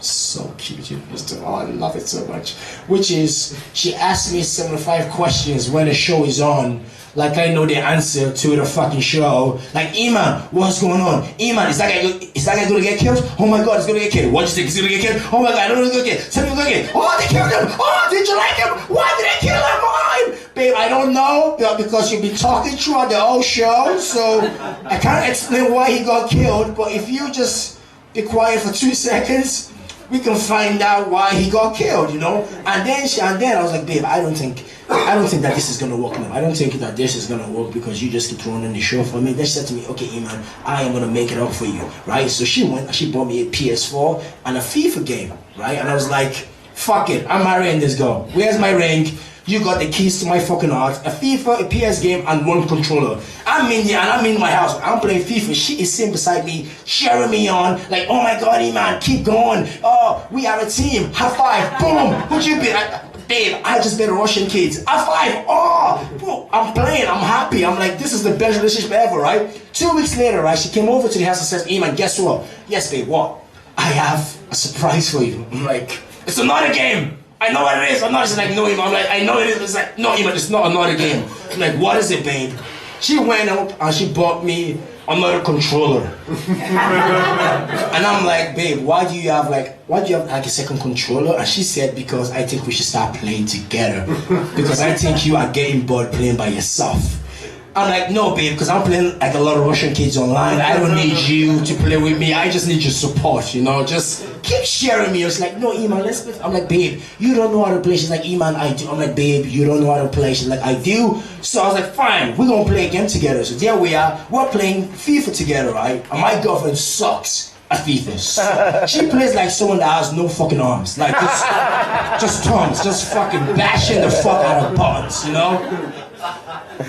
[SPEAKER 14] cute, you know, I love it so much, which is, she asks me 75 questions when the show is on, like I know the answer to the fucking show. Like, Iman, what's going on? Iman, is that guy gonna get killed? Oh my god, he's gonna get killed. What do you think? He's gonna get killed? Oh my god, I don't know he's gonna get killed. Tell me he's gonna get killed. Oh, they killed him. Oh, did you like him? Why did they kill him? Oh, babe, I don't know, because you've been talking throughout the whole show, so I can't explain why he got killed, but if you just be quiet for 2 seconds, we can find out why he got killed, you know? And then I was like, babe, I don't think that this is gonna work now. I don't think that this is gonna work because you just keep running the show for me. Then she said to me, okay, Iman, I am gonna make it up for you, right? So she went and she bought me a PS4 and a FIFA game, right? And I was like, fuck it, I'm marrying this girl. Where's my ring? You got the keys to my fucking heart, a FIFA, a PS game, and 1 controller. I'm in here and I'm in my house. I'm playing FIFA. She is sitting beside me, cheering me on, like, oh my god, Iman, keep going. Oh, we are a team. High five. Boom. Who'd you be? Babe, I just beat Russian kids. High five. Oh, boom. I'm playing. I'm happy. I'm like, this is the best relationship ever, right? 2 weeks later, right, she came over to the house and says, Iman, guess what? Yes, babe, what? I have a surprise for you. I'm like, it's another game. I know what it is. I'm not just like, no, Iman. I'm like, I know it is. It's like, no, Iman, it's not another game. I'm like, what is it, babe? She went up and she bought me another controller. And I'm like, babe, why do you have like a second controller? And she said, because I think we should start playing together. Because I think you are getting bored playing by yourself. I'm like, no, babe, because I'm playing like a lot of Russian kids online. I don't need you to play with me. I just need your support, you know. Just keep sharing me. It's like, no, Iman, let's play. I'm like, babe, you don't know how to play. She's like, Iman, I do. I'm like, babe, you don't know how to play. She's like, I do. So I was like, fine, we're going to play a game together. So there we are. We're playing FIFA together, right? And my girlfriend sucks at FIFA. She plays like someone that has no fucking arms. Like, just tongues. Just fucking bashing the fuck out of buttons, you know?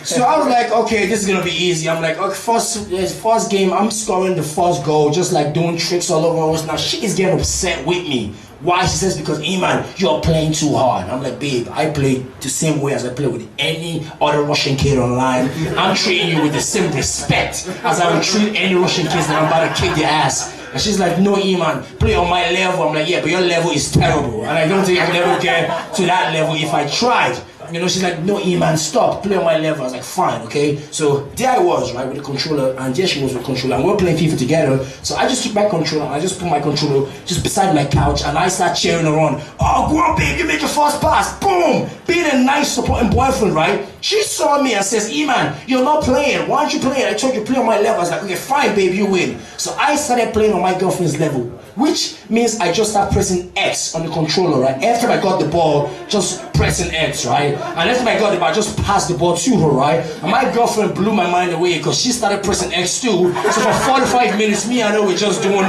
[SPEAKER 14] So I was like, okay, this is gonna be easy. I'm like, okay, first game, I'm scoring the first goal, just like doing tricks all over us. Now she is getting upset with me. Why? She says, because Iman, you're playing too hard. I'm like, babe, I play the same way as I play with any other Russian kid online. I'm treating you with the same respect as I would treat any Russian kids that I'm about to kick their ass. And she's like, no, Iman, play on my level. I'm like, yeah, but your level is terrible. And I don't think I could ever get to that level if I tried. You know, she's like, no, Iman, stop, play on my level. I was like, fine, okay. So there I was, right, with the controller, and there she was with the controller, and we were playing FIFA together. So I just took my controller, and I just put my controller just beside my couch, and I start cheering her on. Oh, go on, babe, you make your first pass, boom! Being a nice, supporting boyfriend, right? She saw me and says, Iman, you're not playing. Why aren't you playing? I told you play on my level. I was like, okay, fine, babe, you win. So I started playing on my girlfriend's level, which means I just start pressing X on the controller, right? After I got the ball, just pressing X, right? And after I got the ball, I just passed the ball to her, right? And my girlfriend blew my mind away because she started pressing X too. So for 45 minutes, me and her were just doing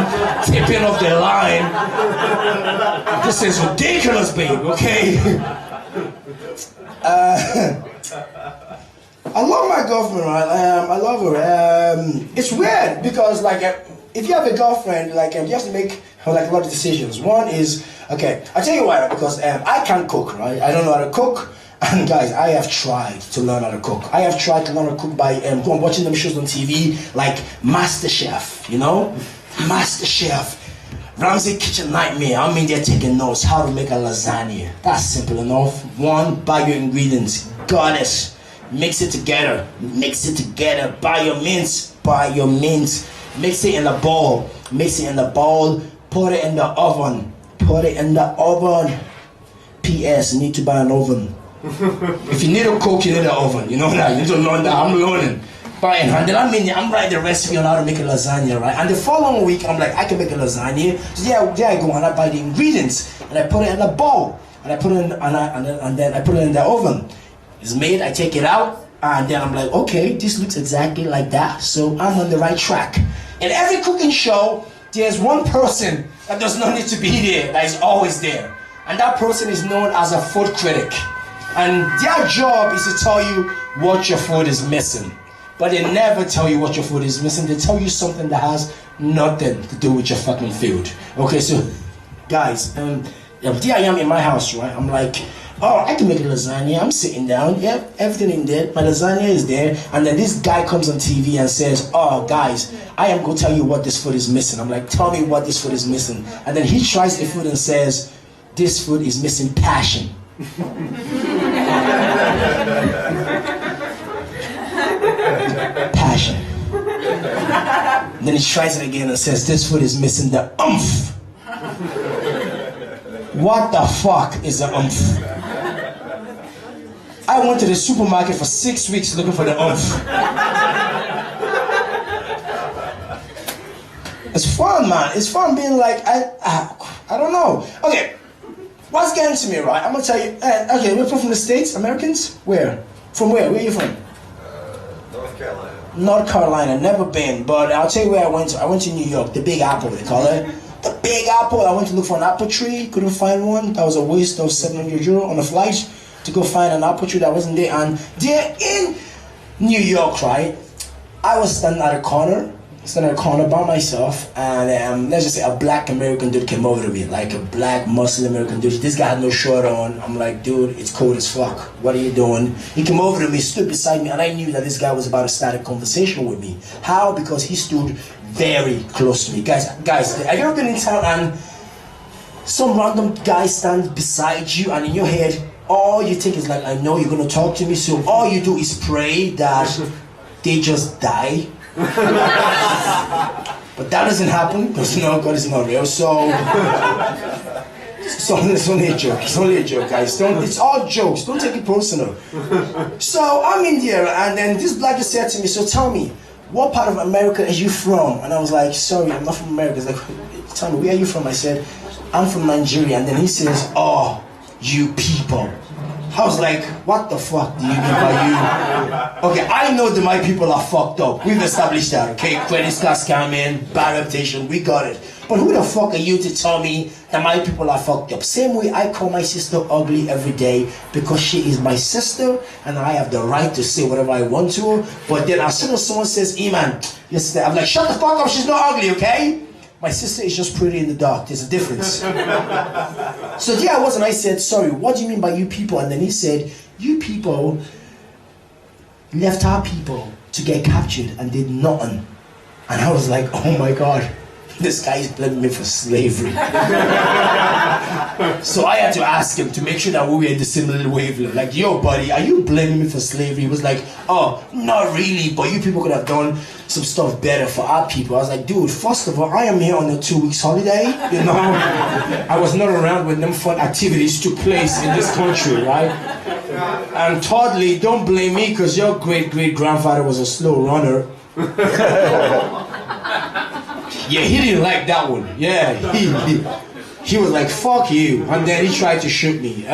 [SPEAKER 14] tipping off the line. This is ridiculous, babe, okay? I love my girlfriend, right? I love her. It's weird because, like, if you have a girlfriend, like, you have to make like a lot of decisions. One is, okay, I'll tell you why, because I can't cook, right? I don't know how to cook. And guys, I have tried to learn how to cook. I have tried to learn how to cook by watching them shows on TV, like MasterChef, you know? MasterChef. Ramsey Kitchen Nightmare. I'm in there taking notes how to make a lasagna. That's simple enough. One, buy your ingredients. Got it. Mix it together. Mix it together. Buy your mince. Buy your mince. Mix it in a bowl. Mix it in the bowl. Put it in the oven. Put it in the oven. P.S. You need to buy an oven. If you need a cook, you need an oven. You know that. You need to learn that. I'm learning. Fine. And then I'm writing the recipe on how to make a lasagna, right? And the following week, I'm like, I can make a lasagna. So there I go, and I buy the ingredients, and I put it in a bowl, and I put it in, and then I put it in the oven. It's made. I take it out, and then I'm like, okay, this looks exactly like that. So I'm on the right track. In every cooking show, there's one person that does not need to be there, that is always there, and that person is known as a food critic. And their job is to tell you what your food is missing. But they never tell you what your food is missing. They tell you something that has nothing to do with your fucking food. Okay, so guys, there I am in my house, right? I'm like, oh, I can make a lasagna. I'm sitting down. Yep, everything in there. My lasagna is there. And then this guy comes on TV and says, oh, guys, I am going to tell you what this food is missing. I'm like, tell me what this food is missing. And then he tries the food and says, this food is missing passion. Passion. Then he tries it again and says, this food is missing the oomph. What the fuck is the oomph? I went to the supermarket for 6 weeks looking for the oomph. It's fun, man. It's fun being like, I don't know. Okay, what's getting to me, right? I'm gonna tell you. Okay, we're from the States, Americans? Where? From where? Where are you from?
[SPEAKER 9] North Carolina.
[SPEAKER 14] North Carolina, never been, but I'll tell you where I went to. I went to New York, the Big Apple, they call it. The Big Apple. I went to look for an apple tree, couldn't find one. That was a waste of €700 on a flight to go find an apple tree that wasn't there. And there in New York, right, I was standing at a corner by myself, and let's just say a black American dude came over to me, like a black Muslim American dude. This guy had no shirt on. I'm like, dude, it's cold as fuck. What are you doing? He came over to me, stood beside me, and I knew that this guy was about to start a conversation with me. How? Because he stood very close to me. Guys, have you ever been in town and some random guy stands beside you, and in your head, all you think is like, I know you're gonna talk to me, so all you do is pray that they just die. But that doesn't happen because God is not real. So it's only a joke. It's only a joke, guys. It's all jokes. Don't take it personal. So I'm in there, and then this black just said to me, "So tell me, what part of America are you from?" And I was like, "Sorry, I'm not from America." He's like, "Tell me, where are you from?" I said, "I'm from Nigeria." And then he says, "Oh, you people." I was like, what the fuck do you mean by you? Okay, I know that my people are fucked up. We've established that, okay? Credit cards scamming, bad reputation, we got it. But who the fuck are you to tell me that my people are fucked up? Same way I call my sister ugly every day because she is my sister and I have the right to say whatever I want to her. But then as soon as someone says, "E-man, yesterday," I'm like, "Shut the fuck up, she's not ugly, okay? My sister is just pretty in the dark, there's a difference." So there I was and I said, "Sorry, what do you mean by you people?" And then he said, "You people left our people to get captured and did nothing." And I was like, oh my God, this guy is blaming me for slavery. So I had to ask him to make sure that we were in the similar wavelength. Like, "Yo, buddy, are you blaming me for slavery?" He was like, "Oh, not really, but you people could have done some stuff better for our people." I was like, "Dude, first of all, I am here on a 2 weeks holiday, you know? I was not around when them fun activities took place in this country, right? And thirdly, don't blame me because your great-great-grandfather was a slow runner." Yeah, he didn't like that one. Yeah, he was like, "Fuck you," and then he tried to shoot me.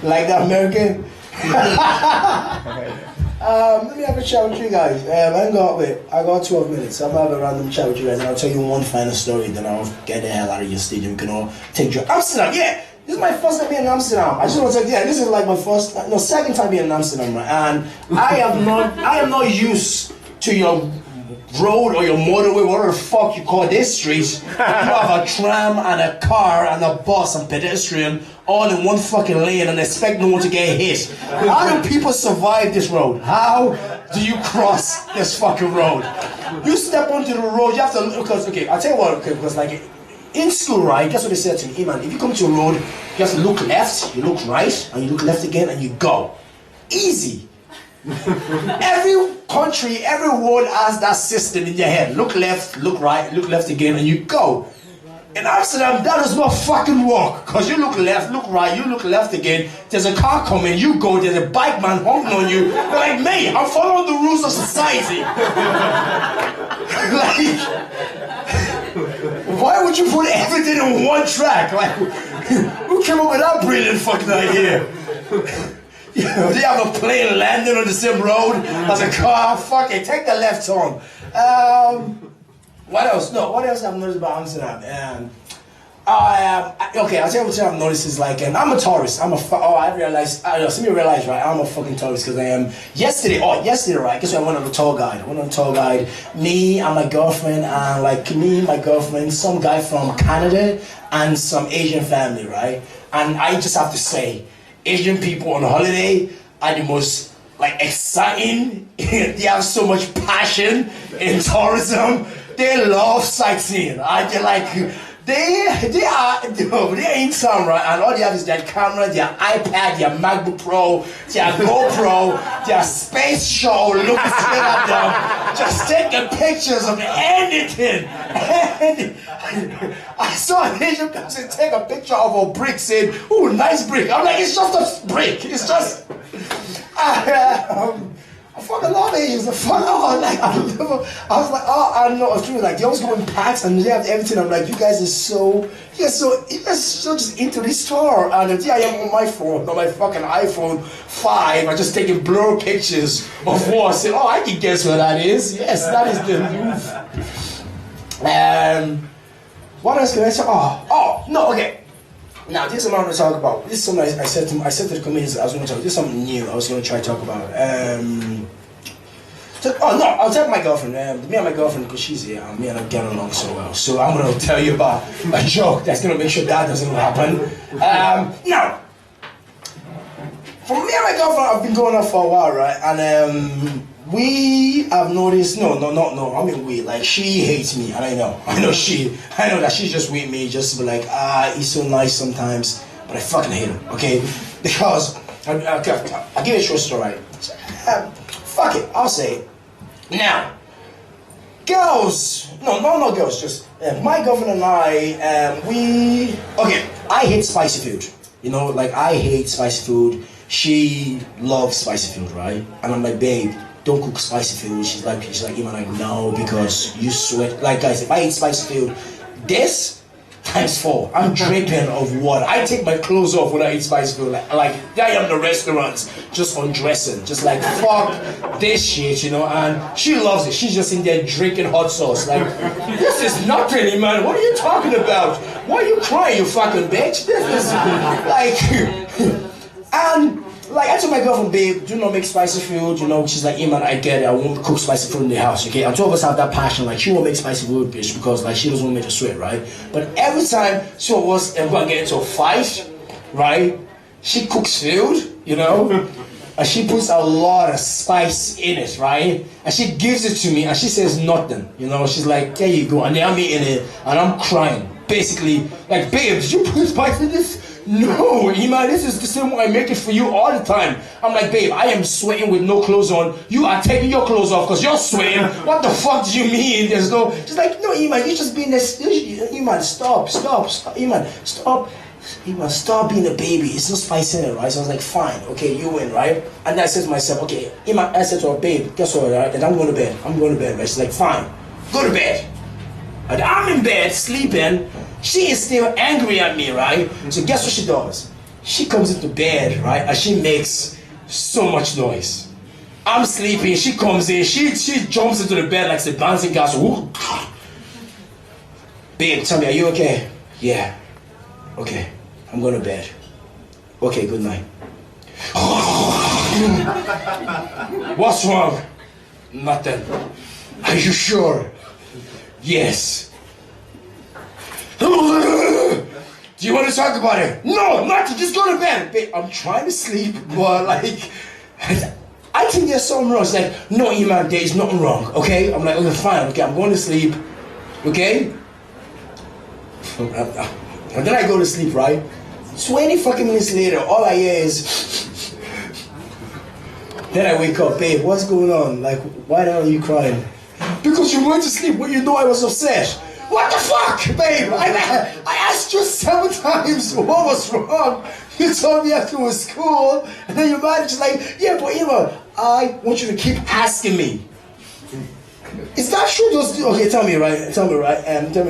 [SPEAKER 14] Like that American? Let me have a chat with you guys. I got 12 minutes. I'm gonna have a random chat with you guys and I'll tell you one final story, then I'll get the hell out of your stadium. You can all take your Amsterdam, yeah! This is my first time being in Amsterdam. I just want to say, yeah, this is like my second time being in Amsterdam, right? And I am not used to your road or your motorway, whatever the fuck you call this street. You have a tram and a car and a bus and pedestrian all in one fucking lane and expect no one to get hit. How do people survive this road? How do you cross this fucking road? You step onto the road, you have to, because, okay, I'll tell you what, okay, because like, in school, right, guess what they said to me? "Man, if you come to a road, you have to look left, you look right, and you look left again, and you go." Easy. Every country, every world has that system in your head. Look left, look right, look left again, and you go. In Amsterdam, that does not fucking work. Because you look left, look right, you look left again, there's a car coming, you go, there's a bike man honking on you. You're like, "Mate, I'm following the rules of society." Like, why would you put everything on one track? Like, who came up with that brilliant fucking idea? You know, they have a plane landing on the same road as a car. Fuck it, take the left turn. What else? No, what else I've noticed about Amsterdam? Okay, I'll tell you what I've noticed is like, and I'm a tourist. I realized, let me realize, right, I'm a fucking tourist because I am. Yesterday, right, guess what, I went on a tour guide. Me and my girlfriend, and like me, my girlfriend, some guy from Canada, and some Asian family, right? And I just have to say, Asian people on holiday are the most like exciting. They have so much passion in tourism. They love sightseeing. They're like, they are in town, right? And all they have is their camera, their iPad, their MacBook Pro, their GoPro, their space shuttle looking straight at them, just taking pictures of anything. I saw an Asian person take a picture of a brick saying, "Ooh, nice brick." I'm like, it's just a brick. It's just. I fucking love Asians. I was like, I don't know, it's true. Like, they always go in packs and they have everything. I'm like, you guys are so just into this store. And here I am on my phone, on my fucking iPhone 5. I'm just taking blur pictures of war. Saying, "Oh, I can guess what that is." Yes, that is the move. What else can I say? No, okay. Now, this is what I'm going to talk about. This is something I said to the comedians I was going to talk about. This is something new I was going to try to talk about. I'll tell my girlfriend. Me and my girlfriend, because she's here, me and her get along so well. So I'm going to tell you about a joke that's going to make sure that doesn't happen. Now, For me and my girlfriend, I've been going out for a while, right? And we have noticed, no, I mean we, like she hates me, and I know that she's just with me just to be like, he's so nice sometimes, but I fucking hate him, okay? Because, I'll give you a short story, right? Fuck it, I'll say it. Now, girls, no girls, just my girlfriend and I, I hate spicy food. You know, like I hate spicy food. She loves spicy food, right? And I'm like, babe, don't cook spicy food. She's like, even like, no, because you sweat. Like guys, if I eat spicy food, this times 4. I'm dripping of water. I take my clothes off when I eat spicy food. Like I am in the restaurants, just undressing, just like fuck this shit, you know. And she loves it. She's just in there drinking hot sauce. Like this is nothing, man. What are you talking about? Why are you crying, you fucking bitch? This is like, and like I told my girlfriend, babe, do not make spicy food. You know, she's like, man, I get it. I won't cook spicy food in the house. Okay, and two of us have that passion. Like she won't make spicy food, bitch, because like she doesn't want me to sweat, right? But every time two of us are gonna get into a fight, right? She cooks food, you know, and she puts a lot of spice in it, right? And she gives it to me, and she says nothing. You know, she's like, there you go, and then I'm eating it, and I'm crying. Basically, like, babe, did you put spice in this? No, Ima, this is the same way I make it for you all the time. I'm like, babe, I am sweating with no clothes on. You are taking your clothes off because you're sweating. What the fuck do you mean? There's no... She's like, no, Ima, you're just being this... Ima, stop. Ima, stop. Ima, stop being a baby. It's no spice in it, right? So I was like, fine, okay, you win, right? And then I said to myself, okay, Ima, I said to her, babe, guess what, right? And I'm going to bed. Right? She's like, fine, go to bed. And I'm in bed, sleeping. She is still angry at me, right? So guess what she does? She comes into bed, right? And she makes so much noise. I'm sleeping, she comes in, she jumps into the bed like it's a bouncing castle. Babe, tell me, are you okay? Yeah. Okay, I'm going to bed. Okay, good night. What's wrong? Nothing. Are you sure? Yes. Do you want to talk about it? No, nothing. Just go to bed. Babe, I'm trying to sleep, but like, I think there's something wrong. It's like, no, Iman, there is nothing wrong. Okay? I'm like, okay, fine. Okay, I'm going to sleep. Okay? And then I go to sleep, right? 20 fucking minutes later, all I hear is. Then I wake up, babe, what's going on? Like, why the hell are you crying? Because you went to sleep when you know I was upset. What the fuck, babe? I asked you 7 times what was wrong. You told me after it was school, and then your mom just like, yeah, but Eva, I want you to keep asking me. Is that true? Okay, tell me, right? Tell me,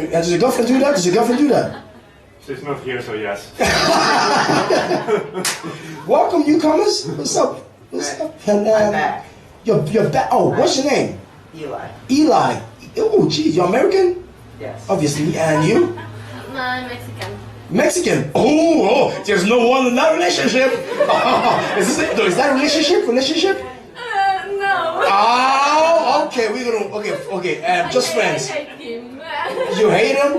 [SPEAKER 14] does your girlfriend do that?
[SPEAKER 10] She's not here, so yes.
[SPEAKER 14] Welcome, newcomers. What's up? And,
[SPEAKER 4] I'm back.
[SPEAKER 14] You're back. Oh, what's your name?
[SPEAKER 4] Eli.
[SPEAKER 14] Oh, geez, you're American?
[SPEAKER 4] Yes.
[SPEAKER 14] Obviously. And you?
[SPEAKER 12] No, I'm Mexican.
[SPEAKER 14] Mexican? Oh, there's no one in that relationship. Is that a relationship?
[SPEAKER 12] No.
[SPEAKER 14] Oh, okay, okay, just friends.
[SPEAKER 12] I hate him.
[SPEAKER 14] You hate him?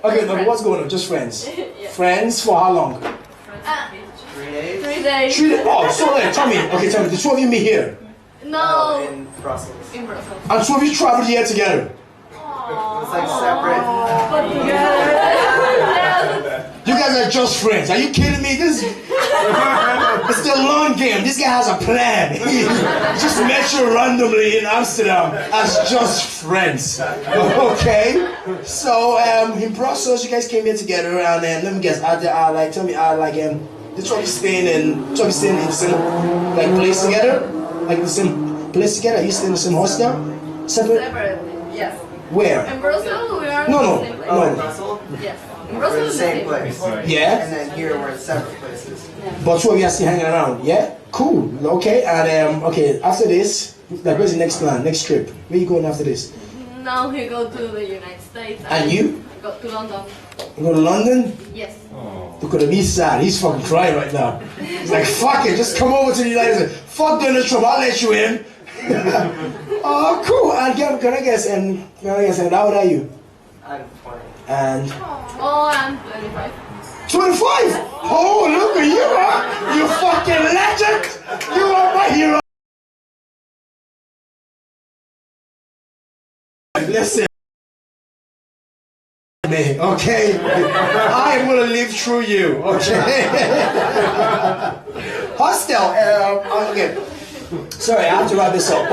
[SPEAKER 14] Okay, no, what's going on? Just friends.
[SPEAKER 12] Yeah.
[SPEAKER 14] Friends for how long?
[SPEAKER 12] 3 days. 3 days.
[SPEAKER 14] 3 days. Oh, so tell me, the two of you meet here.
[SPEAKER 12] No.
[SPEAKER 4] In Brussels.
[SPEAKER 12] In Brussels.
[SPEAKER 14] And two of you traveled here together.
[SPEAKER 4] It's like separate.
[SPEAKER 12] But together.
[SPEAKER 14] You guys are just friends. Are you kidding me? It's the long game. This guy has a plan. He just met you randomly in Amsterdam as just friends. Okay. So in Brussels, you guys came here together, and let me guess. The two of you staying in the same like place together, like the same place together. Are you staying in the same hostel?
[SPEAKER 12] Separately. Yes.
[SPEAKER 14] Where?
[SPEAKER 12] In Brussels, we are in
[SPEAKER 14] No.
[SPEAKER 12] the same place.
[SPEAKER 4] Oh, in Brussels?
[SPEAKER 12] Yes. In
[SPEAKER 4] We're
[SPEAKER 12] Brussels
[SPEAKER 4] in the
[SPEAKER 12] is
[SPEAKER 4] same place.
[SPEAKER 14] Yeah.
[SPEAKER 4] And then here we're in separate places.
[SPEAKER 14] But two of you are still hanging around, yeah? Cool, okay, and after this, like where's the next plan, next trip? Where you going after this?
[SPEAKER 12] Now we go to the United States.
[SPEAKER 14] And you?
[SPEAKER 12] Go to London.
[SPEAKER 14] You go to London?
[SPEAKER 12] Yes.
[SPEAKER 14] Look at him, he's sad, he's fucking crying right now. He's like, fuck it, just come over to the United States. Fuck Donald Trump, I'll let you in. Oh, cool, and can I guess, how old are you?
[SPEAKER 4] I'm 20.
[SPEAKER 14] And?
[SPEAKER 12] Oh, I'm 25.
[SPEAKER 14] 25? Oh, look at you, huh? You fucking legend! You are my hero! Listen, okay? I am gonna live through you, okay? Hostel, okay. Sorry, I have to wrap this up.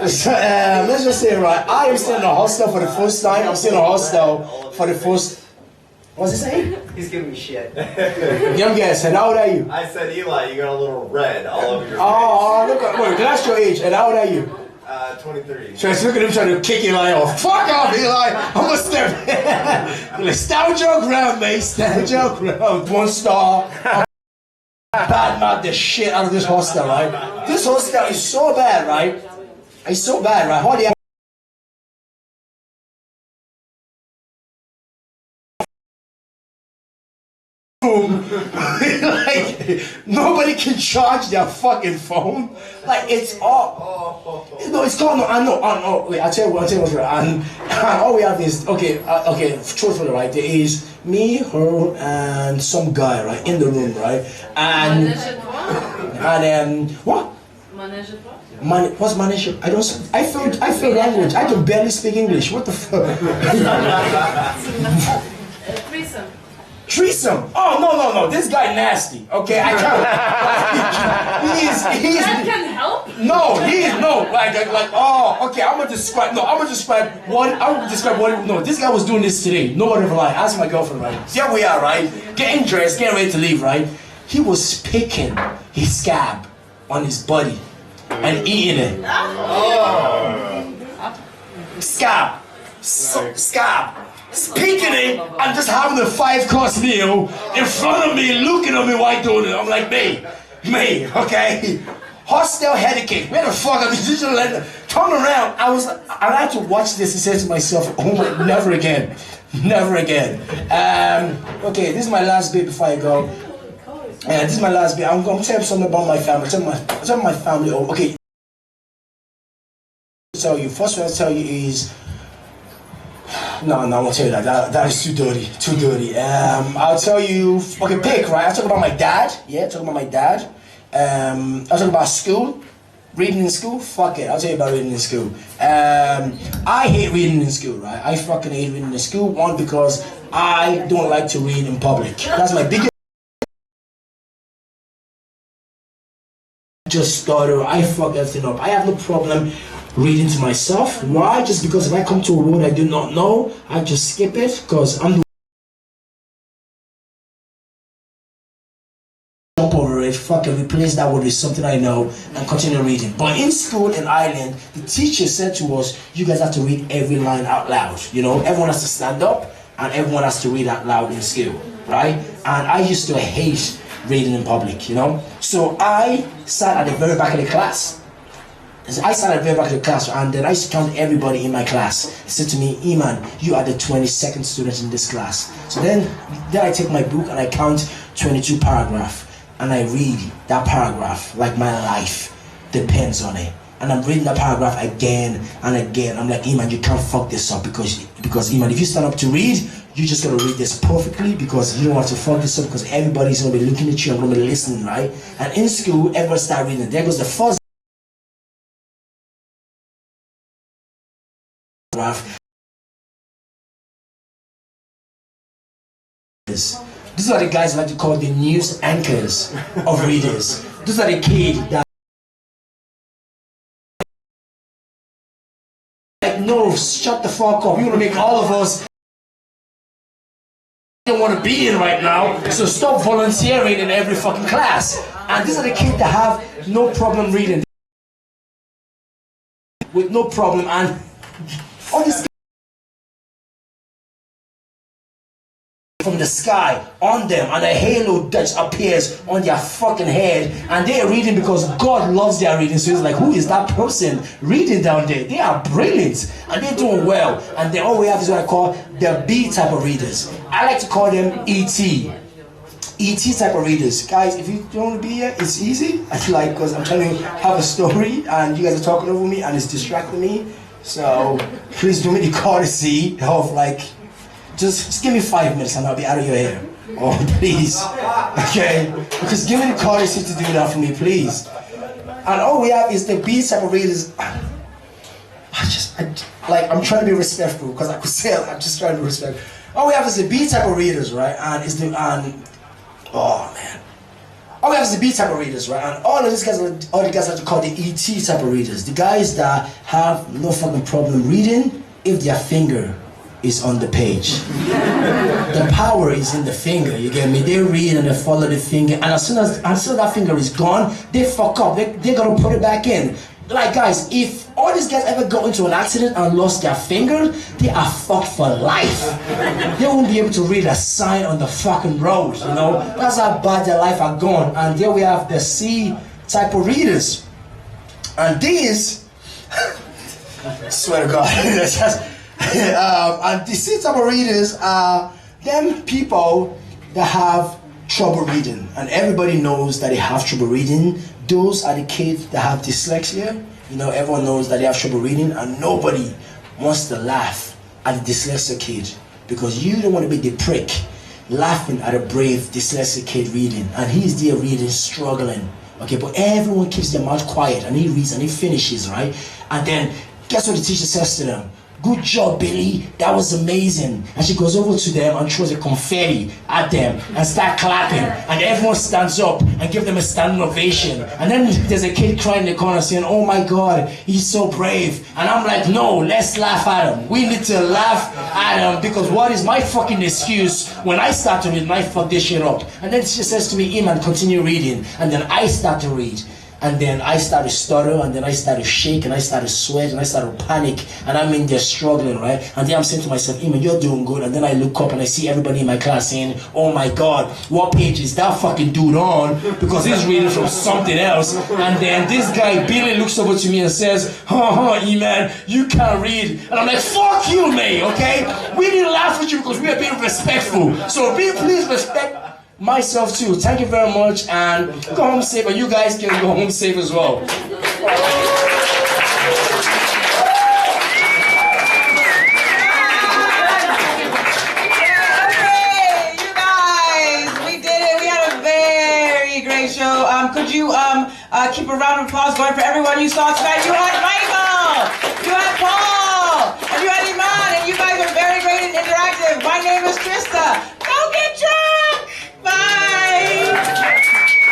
[SPEAKER 14] Let's just say, right, I am still in a hostel for the first time. I'm still in a hostel for the first... What's he saying?
[SPEAKER 4] He's giving me shit.
[SPEAKER 14] Young guys, and how old are you?
[SPEAKER 9] I said, Eli, you got a little red all over your face.
[SPEAKER 14] Oh, look at, wait, that's your age, and how old are you?
[SPEAKER 9] 23.
[SPEAKER 14] So look at him trying to kick Eli off. Fuck off, Eli! I'm gonna step. Stand your ground, mate. Stand your ground. 1 star. Badmouth the shit out of this hostel, right? This hostel is so bad, right? It's so bad, right? How do you like, nobody can charge their fucking phone. Like, it's all. No, it's called. No, I know. Wait, I'll tell you what. And all we have is okay. Truthfully, right? There is me, her, and some guy, right, in the room, right? And what? What's manage? I feel language. I can barely speak English. What the fuck? Threesome. Oh no. This guy nasty. Okay, I can't. He's.
[SPEAKER 7] That can help.
[SPEAKER 14] No, like oh, okay. I'm gonna describe what. No, this guy was doing this today. No one ever lied. Ask my girlfriend, right? Here we are, right? Getting dressed, getting ready to leave, right? He was picking his scab on his body and eating it. Scab. Speaking it and just having a 5-course meal in front of me, looking at me while doing it. I'm like, me, okay? Hostel headache. Where the fuck are these? Turn around. I had to watch this and say to myself, oh my, never again. Okay, this is my last bit before I go. This is my last bit. I'm gonna tell you something about my family. Tell my family. Okay. So first what I'll tell you is. No, I won't tell you that. That is too dirty. I'll tell you. Okay, pick, right? I'll talk about my dad. Yeah, talk about my dad. I'll talk about school. Reading in school? Fuck it. I'll tell you about reading in school. I hate reading in school, right? I fucking hate reading in school. One, because I don't like to read in public. That's my biggest. Just stutter. I fuck everything up. I have no problem reading to myself. Why? Just because if I come to a word I do not know, I just skip it because I'm the jump over it, fucking replace that word with something I know and continue reading. But in school in Ireland, the teacher said to us, you guys have to read every line out loud. You know, everyone has to stand up and everyone has to read out loud in school, right? And I used to hate reading in public, you know? So I sat at the very back of the class. I sat at the very back of the class and then I used to count everybody in my class. They said to me, Iman, you are the 22nd student in this class. So then I take my book and I count 22 paragraphs and I read that paragraph like my life depends on it. And I'm reading that paragraph again and again. I'm like, Iman, you can't fuck this up because Iman, if you stand up to read, you just gotta read this perfectly because you don't want to fuck this up because everybody's gonna be looking at you and gonna be listening, right? And in school, everybody start reading. There goes the first paragraph. These are the guys I like to call the news anchors of readers. These are the kids that like, no, shut the fuck up. You wanna make all of us don't want to be in right now, so stop volunteering in every fucking class. And these are the kids that have no problem reading. With no problem, and all this from the sky on them, and a halo that appears on their fucking head, and they are reading because God loves their reading. So it's like, who is that person reading down there? They are brilliant and they're doing well, and they all we have is what I call the B type of readers. I like to call them ET type of readers. Guys, if you don't want to be here, it's easy. I feel like because I'm trying to have a story and you guys are talking over me and it's distracting me. So please do me the courtesy of like Just give me 5 minutes and I'll be out of your hair. Oh, please. Okay? Because give me the courtesy to do that for me, please. And all we have is the B type of readers. I'm trying to be respectful because I could say I'm just trying to be respectful. All we have is the B type of readers, right? And it's the oh man. All we have is the B type of readers, right? And all the guys are called the ET type of readers. The guys that have no fucking problem reading if their finger is on the page. The power is in the finger, you get me? They read and they follow the finger, and as soon as that finger is gone, they fuck up. They're gonna put it back in. Like guys, if all these guys ever got into an accident and lost their finger, they are fucked for life. They won't be able to read a sign on the fucking road, you know? That's how bad their life are gone. And there we have the C type of readers. And these, swear to God, and the C type of readers are them people that have trouble reading. And everybody knows that they have trouble reading. Those are the kids that have dyslexia. You know, everyone knows that they have trouble reading, and nobody wants to laugh at the dyslexic kid because you don't want to be the prick laughing at a brave dyslexic kid reading, and he's there reading, struggling. Okay, but everyone keeps their mouth quiet, and he reads and he finishes, right? And then guess what the teacher says to them? Good job, Billy, that was amazing. And she goes over to them and throws a confetti at them and start clapping. And everyone stands up and give them a standing ovation. And then there's a kid crying in the corner saying, oh my God, he's so brave. And I'm like, no, let's laugh at him. We need to laugh at him because what is my fucking excuse when I start to read and I fuck this shit up? And then she says to me, Iman, continue reading. And then I start to read. And then I started to stutter, and then I started to shake, and I started to sweat, and I started to panic, and I'm in there struggling, right? And then I'm saying to myself, Iman, you're doing good. And then I look up and I see everybody in my class saying, oh my God, what page is that fucking dude on? Because he's reading from something else. And then this guy, Billy, looks over to me and says, Iman, you can't read. And I'm like, fuck you, mate, okay? We didn't laugh at you because we are being respectful. So please respect myself too. Thank you very much, and go home safe, and you guys can go home safe as well.
[SPEAKER 2] Could you keep a round of applause going for everyone you saw tonight? You had Michael, you had Paul, and you had Iman, and you guys are very great and interactive. My name is Krista.